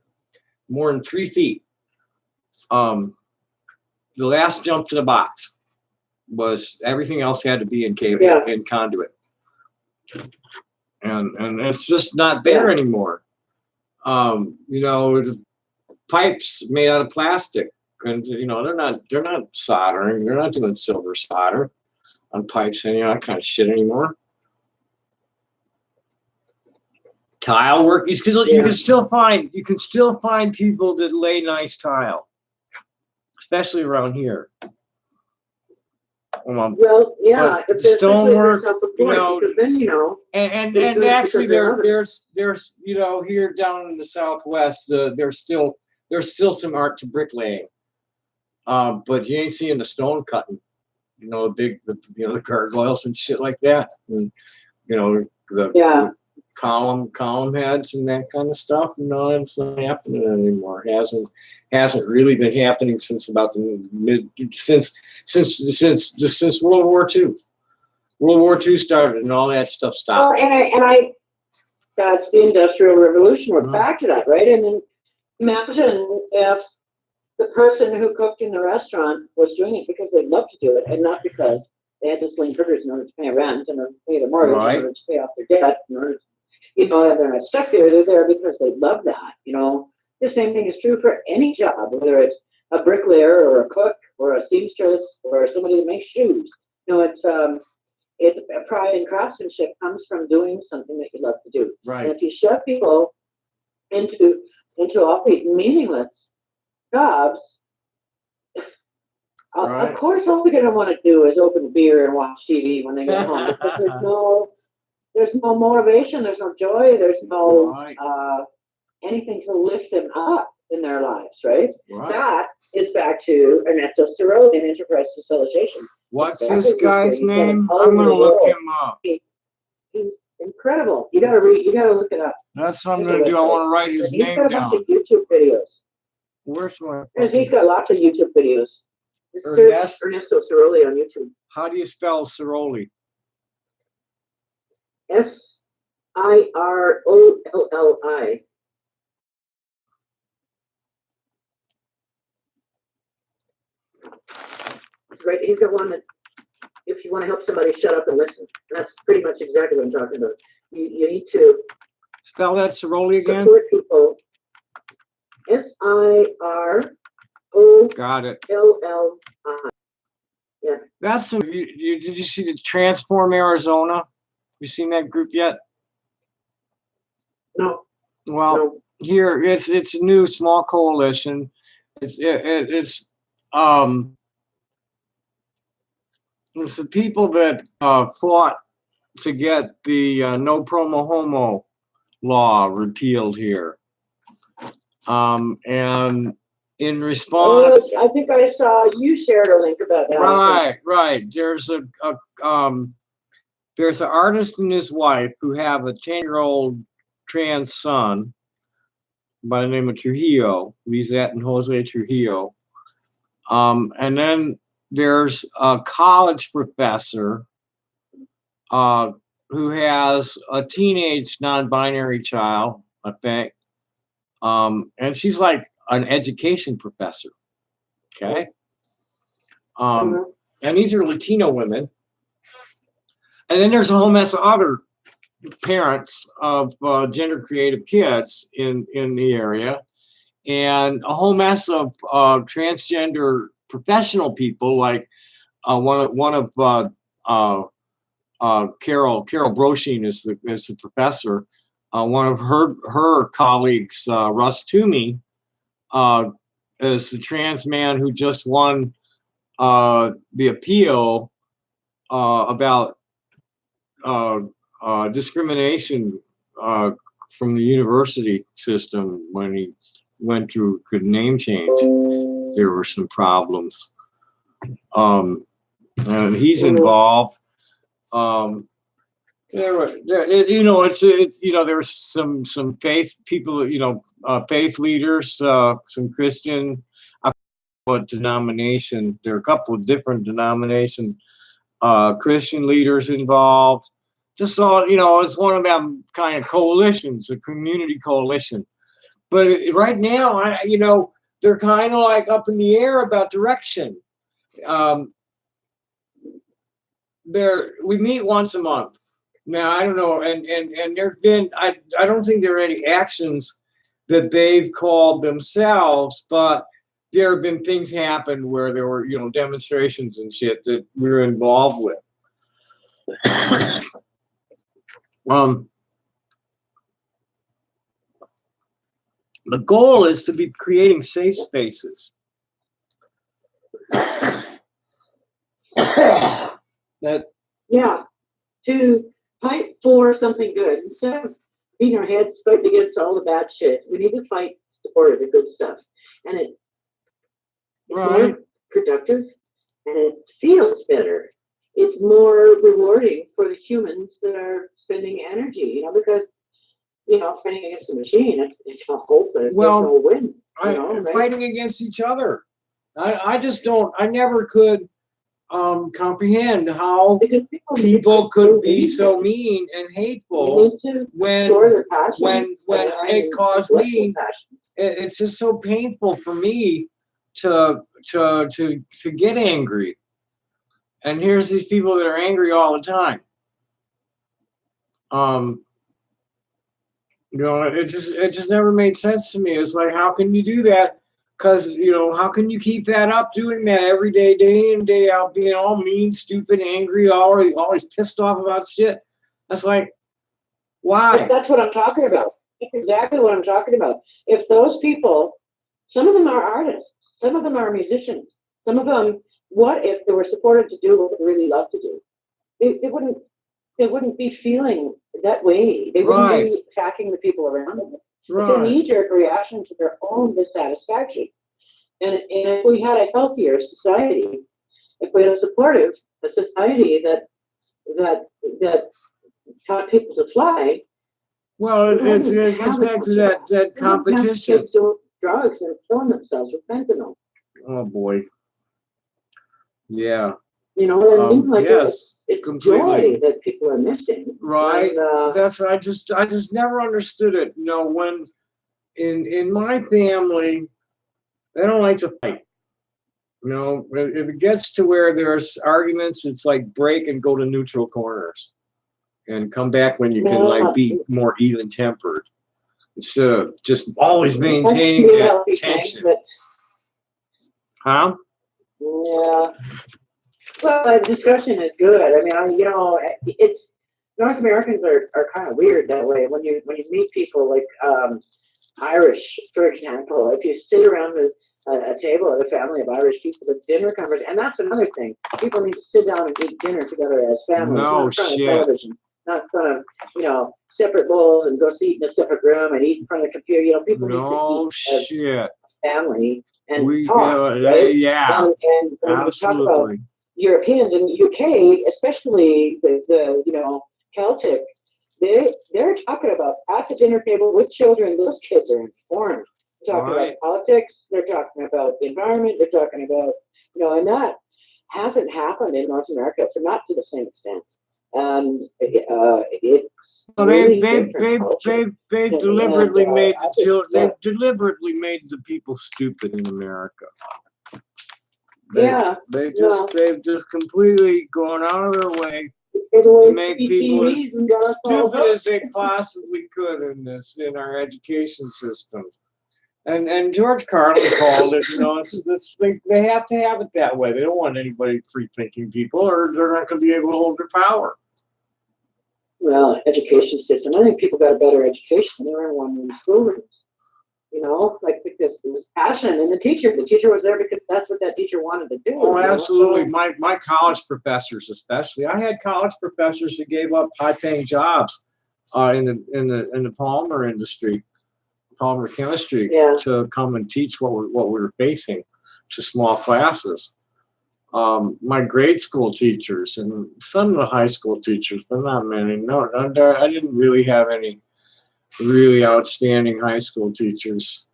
more than 3 feet. The last jump to the box. was everything else had to be in cable in conduit, and it's just not there anymore. You know, the pipes made out of plastic, and you know they're not soldering, they're not doing silver solder on pipes and that kind of shit anymore. Tile work, you can still find people that lay nice tile, especially around here. Well, yeah, if there's stonework, because then and actually there's you know, here down in the Southwest, there's still some art to bricklaying, but you ain't seeing the stone cutting, you know, the gargoyles and shit like that, and you know the column heads and that kind of stuff. No, it's not happening anymore. It hasn't really been happening since about the since World War II. World War II started and all that stuff stopped. Well, that's the Industrial Revolution. We're back to that, right? And then imagine if the person who cooked in the restaurant was doing it because they loved to do it and not because they had to sling critters in order to pay rent and pay the mortgage in order to pay off their debt, in order to, you know, they're not stuck there. They're there because they love that. You know, the same thing is true for any job, whether it's a bricklayer or a cook or a seamstress or somebody that makes shoes. You know, it's pride and craftsmanship comes from doing something that you love to do. Right. And if you shove people into all these meaningless jobs, of course, all they're going to want to do is open a beer and watch TV when they get home, because there's no motivation, there's no joy, there's no anything to lift them up in their lives, right? That is back to Ernesto Cerulli and enterprise facilitation. What's this guy's name? I'm going to look him up. He's incredible. You got to look it up. That's what I'm going to do. I want to write his name down. He's got a bunch of YouTube videos. Where's my? He's got lots of YouTube videos. Search Ernesto Cerulli on YouTube. How do you spell Cerulli? Cirolli. Right, he's got one that if you want to help somebody shut up and listen, that's pretty much exactly what I'm talking about. You need to spell that Cerulli again. Support people. Cirolli. Got it. Yeah. That's did you see the Transform Arizona? You seen that group yet? No. Well, here it's a new small coalition. It's the people that fought to get the no promo homo law repealed here, and in response, I think I saw you shared a link about that. Right. There's an artist and his wife who have a 10-year-old trans son by the name of Trujillo, Lizette and Jose Trujillo, and then there's a college professor who has a teenage non-binary child, I think, and she's like an education professor. Okay. And these are Latino women. And then there's a whole mess of other parents of gender creative kids in the area, and a whole mess of transgender professional people, like one of Carol Broshine is the professor. One of her colleagues, Russ Toomey, is the trans man who just won the appeal about discrimination from the university system when he went through good name change. There were some problems, and he's involved. There's some faith people, faith leaders, some Christian. What denomination? There are a couple of different denomination Christian leaders involved. Just all, it's one of them kind of coalitions, a community coalition. But right now, they're kind of like up in the air about direction. we meet once a month. Now I don't know, and there've been I don't think there are any actions that they've called themselves, but there have been things happen where there were, you know, demonstrations and shit that we were involved with. The goal is to be creating safe spaces. That to fight for something good instead of beating our heads fighting against all the bad shit. We need to fight for the good stuff, and it's more productive, and it feels better. It's more rewarding for the humans that are spending energy, you know, because, you know, fighting against the machine, it's not hopeless. Well, there's no win. You know, right? Fighting against each other. I just don't. I never could comprehend how people could be so mean and hateful when it caused me. It's just so painful for me to get angry. And here's these people that are angry all the time. You know, it just never made sense to me. It's like, how can you do that? Because, you know, how can you keep that up, doing that every day, day in, day out, being all mean, stupid, angry, always pissed off about shit? That's like, why? But that's what I'm talking about. That's exactly what I'm talking about. If those people, some of them are artists, some of them are musicians, some of them, what if they were supported to do what they really love to do? They wouldn't be feeling that way. They wouldn't be attacking the people around them. It's a knee-jerk reaction to their own dissatisfaction. And if we had a healthier society, if we had a supportive society that taught people to fly, well, it gets back to that competition. Kids doing drugs and killing themselves with fentanyl. Oh boy. Yeah. You know what I mean? Like, yes, it's joy that people are missing. Right. And, that's I just never understood it. You know, when in my family, they don't like to fight. You know, if it gets to where there's arguments, it's like break and go to neutral corners, and come back when you can like be more even tempered. Instead of just always maintaining that tension. Huh? Yeah. Well, the discussion is good. I mean, you know, it's North Americans are kind of weird that way. When you meet people like Irish, for example, if you sit around a table at a family of Irish people at dinner conversation, and that's another thing. People need to sit down and eat dinner together as families, not in front of television, not in front of, you know, separate bowls and go eat in a separate room and eat in front of the computer. You know, people need to eat as a family and talk, right? Yeah, and when we talk about Europeans in the UK, especially the you know, Celtic, they're talking about at the dinner table with children. Those kids are informed. They're talking about politics. They're talking about the environment. They're talking about, you know, and that hasn't happened in North America, so not to the same extent. It's really they deliberately made the deliberately made the people stupid in America. They've just completely gone out of their way to make people as stupid as they possibly could in our education system. And George Carlin called it, you know, they have to have it that way. They don't want anybody free-thinking people, or they're not going to be able to hold their power. Well, education system. I think people got a better education than everyone in school rooms. You know, like, because it was passion, and the teacher was there because that's what that teacher wanted to do. Oh, absolutely. So, my college professors, especially, I had college professors who gave up high-paying jobs in the polymer industry, polymer chemistry, to come and teach what we were facing to small classes. My grade school teachers and some of the high school teachers, but not many. No, I didn't really have any really outstanding high school teachers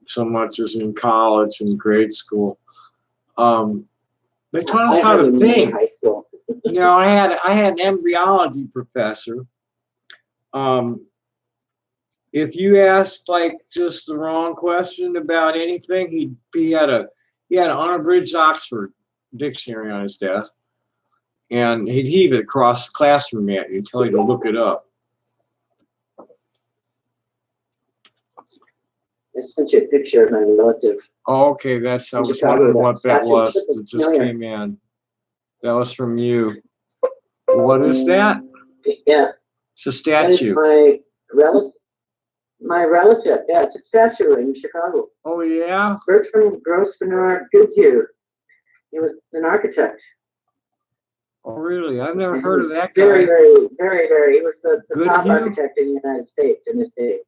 so much as in college and grade school. They taught us how to think. You know, I had an embryology professor. If you asked like just the wrong question about anything, he had an unabridged Oxford dictionary on his desk, and he'd heave it across the classroom at you, tell you to look it up. I sent you a picture of my relative. Oh, okay, I was wondering what that was. It just came in. That was from you. What is that? Yeah. It's a statue. That is my relative. Yeah, it's a statue in Chicago. Oh, yeah? Bertrand Grosvenor Goodhue. He was an architect. Oh, really? I've never heard of that guy. Very, very, very. He was the top architect in the United States in his day.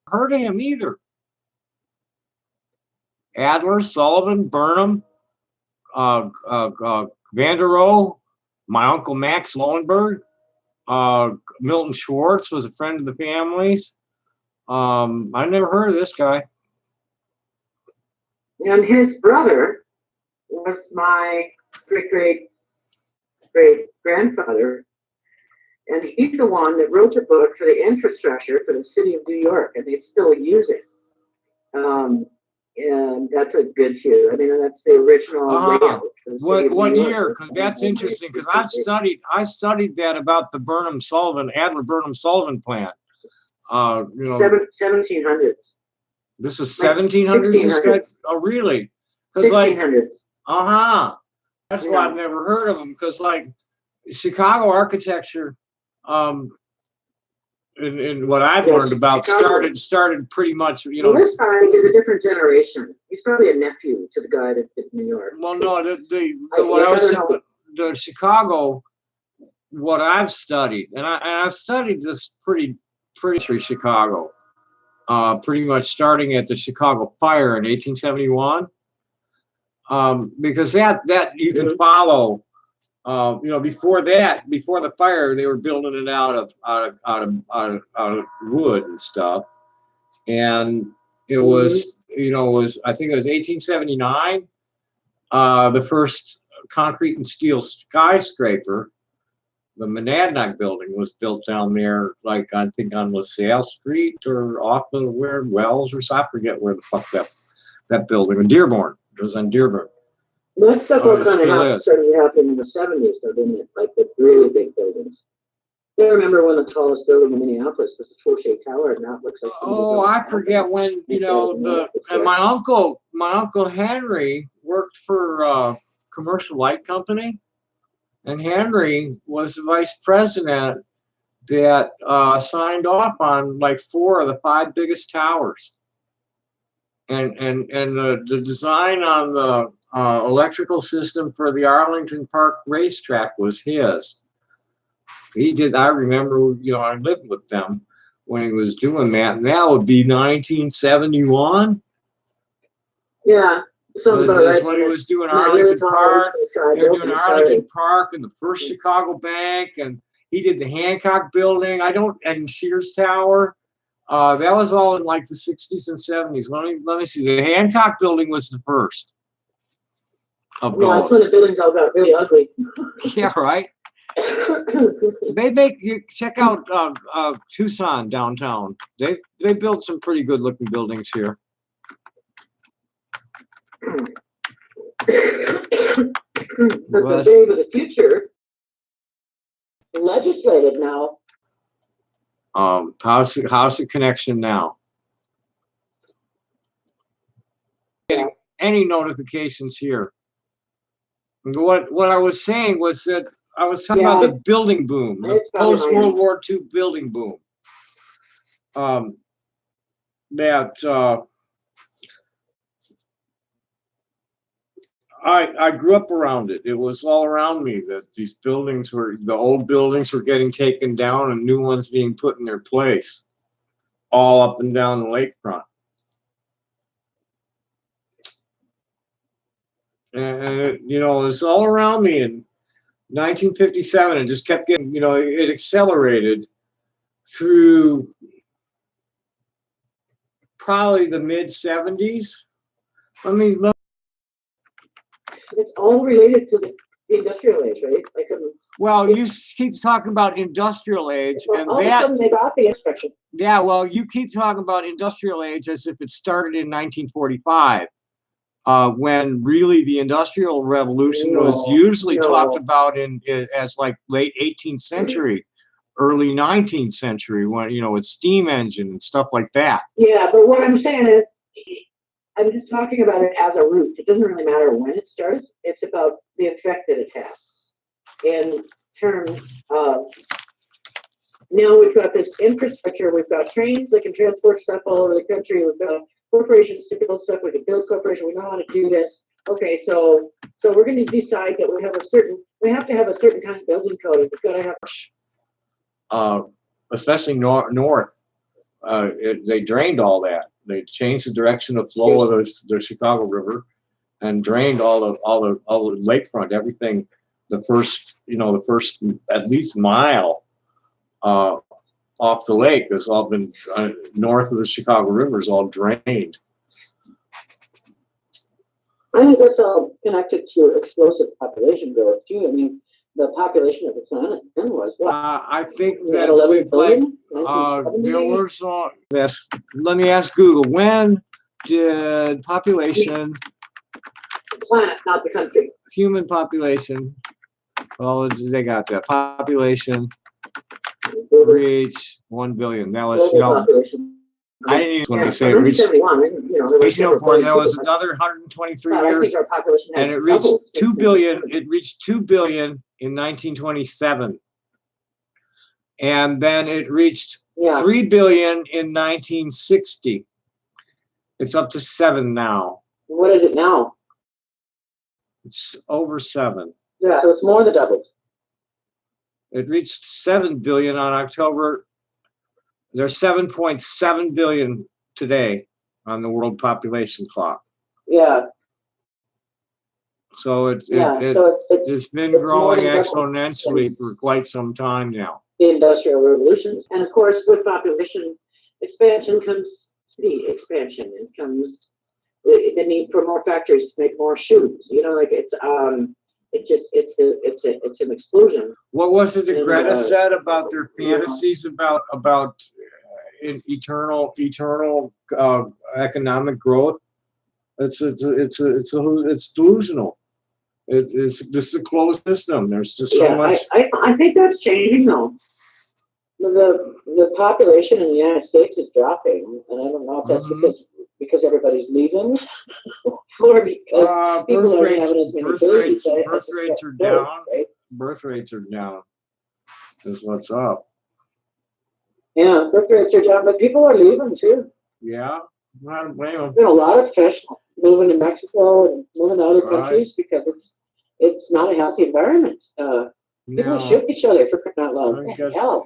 Heard of him either. Adler, Sullivan, Burnham, Vander Rohe, my uncle Max Lowenberg, Milton Schwartz was a friend of the family's. I never heard of this guy. And his brother was my great grandfather, and he's the one that wrote the book for the infrastructure for the city of New York, and they still use it. And that's a good hue. I mean, that's the original layout. What year? Because that's interesting. Because I studied that about the Adler Burnham Sullivan plan. 1700s. This was 1700s. Oh, really? 1600s. That's why I've never heard of them. Because like Chicago architecture, and what I've learned about started pretty much, Well, this guy is a different generation. He's probably a nephew to the guy that did New York. Well, no, the Chicago, what I've studied, and I've studied this pretty Chicago, pretty much starting at the Chicago fire in 1871, because that you can follow. Before the fire, they were building it out of wood and stuff, and it was, I think it was 1879, the first concrete and steel skyscraper, the Monadnock building, was built down there, like I think on LaSalle Street or off of Wells or so. I forget where the fuck that building, in Dearborn. It was on Dearborn. That stuff all kind of started happening in the 70s, though, didn't it? Like the really big buildings. I remember when the tallest building in Minneapolis was the Fauché Tower, and that looks like. I forget when. And my uncle Henry worked for a commercial light company, and Henry was the vice president that signed off on like 4 of the 5 biggest towers, and the design on the electrical system for the Arlington Park racetrack was his. He did. I remember, I lived with them when he was doing that, and that would be 1971. Yeah, sounds about right. When he was doing Arlington Park. They were doing Arlington Park and the first Chicago Bank, and he did the Hancock Building. And Sears Tower. That was all in like the 60s and 70s. Let me see. The Hancock Building was the first. That's when the buildings all got really ugly. Yeah, right. They make you check out Tucson downtown. They built some pretty good looking buildings here. But the day of the future legislated now. How's the connection now? Getting any notifications here? What I was saying was that I was talking about the building boom, the post-World War II building boom. I grew up around it. It was all around me that the old buildings were getting taken down and new ones being put in their place, all up and down the lakefront. And it was all around me in 1957. It just kept getting, it accelerated through probably the mid 70s. It's all related to the industrial age, right? Well, you keep talking about industrial age, and all of a sudden they got the inspection. Yeah, well, you keep talking about industrial age as if it started in 1945. when really the Industrial Revolution was usually talked about as like late 18th century, early 19th century, when, you know, with steam engine and stuff like that. Yeah, but what I'm saying is, I'm just talking about it as a root. It doesn't really matter when it starts. It's about the effect that it has in terms of, now we've got this infrastructure. We've got trains that can transport stuff all over the country. We've got corporations to build stuff. We can build corporations. We know how to do this. Okay, so we're going to decide that we have to have a certain kind of building code. We've got to have, especially north. They drained all that. They changed the direction of flow of the Chicago River, and drained all the lakefront, everything. The first at least mile off the lake has all been north of the Chicago River is all drained. I think that's all connected to explosive population growth too. I mean, the population of the planet then was what? I think We that had 11 billion, there were some. Yes. Let me ask Google. When did population? The planet, not the country. Human population. Well, they got that. Population reach 1 billion. That was, you know, I didn't even want to say it reached. 1804. There was another 123 years, I think our population and it reached 2 billion. It reached 2 billion in 1927, and then it reached 3 billion in 1960. It's up to 7 now. What is it now? It's over 7. Yeah, so it's more than doubled. It reached 7 billion on October. There's 7.7 billion today on the world population clock. Yeah. So it's been growing exponentially for quite some time now. The Industrial Revolutions, and of course, with population expansion comes city expansion. It comes the need for more factories to make more shoes. You know, like it's an explosion. What was it that Greta said about their fantasies about eternal economic growth? It's delusional. This is a closed system. There's just so much. I think that's changing though. The population in the United States is dropping, and I don't know if that's because everybody's leaving, or because people aren't having as many babies. Birth rates are down. Right? Birth rates are down. Is what's up. Yeah, birth rates are down, but people are leaving too. Yeah, I don't blame them. There's been a lot of fish moving to Mexico and moving to other countries because it's not a healthy environment. People shoot each other for crying out loud.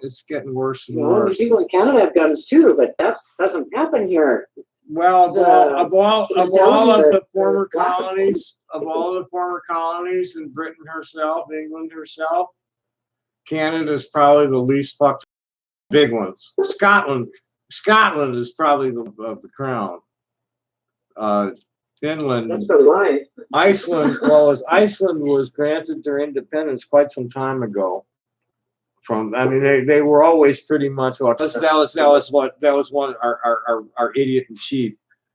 It's getting worse and worse. I mean, people in Canada have guns too, but that doesn't happen here. Well, of all of the former colonies, and Britain herself, England herself, Canada's probably the least fucked big ones. Scotland is probably the crown. Finland. That's probably why. Iceland was granted their independence quite some time ago. They were always pretty much what that was one our idiot in chief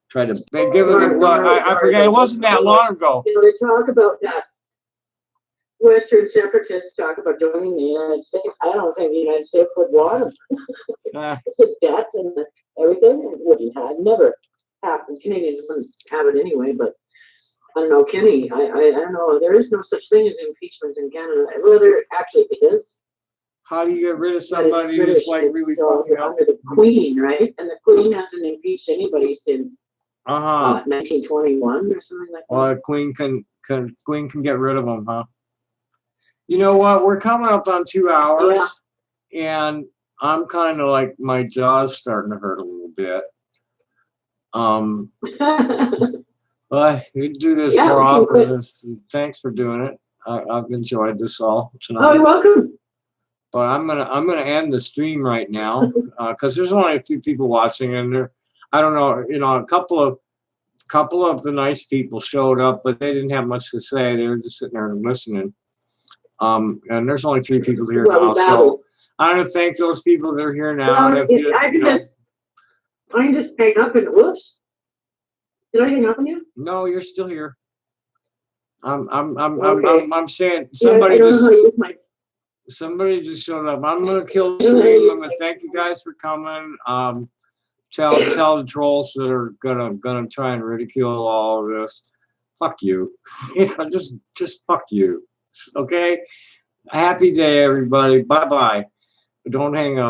tried to give it. I forget, it wasn't that long ago. You know, they talk about that. Western separatists talk about joining the United States. I don't think the United States would want them. It's a debt and everything. It wouldn't have never happened. Canadians wouldn't have it anyway, but I don't know, Kenny. I don't know. There is no such thing as impeachment in Canada. Well, there actually is. How do you get rid of somebody who's like really fucking up? Under the Queen, right? And the Queen hasn't impeached anybody since 1921 or something like that. Well, Queen can get rid of them, huh? You know what? We're coming up on 2 hours, and I'm kind of like my jaw's starting to hurt a little bit. But we do this more often. Thanks for doing it. I've enjoyed this all tonight. Oh, you're welcome. But I'm gonna end the stream right now because there's only a few people watching, and I don't know, a couple of the nice people showed up, but they didn't have much to say. They were just sitting there and listening. And there's only 3 people here now, so I want to thank those people that are here now. I can just hang up and whoops. Did I hang up on you? No, you're still here. I'm Okay. saying Yeah, somebody I don't know how to just use my. somebody just showed up. I'm gonna kill the stream. I'm gonna thank you guys for coming. Tell the trolls that are gonna try and ridicule all of this. Fuck you. You know, just fuck you. Okay. Happy day, everybody. Bye bye. Don't hang up.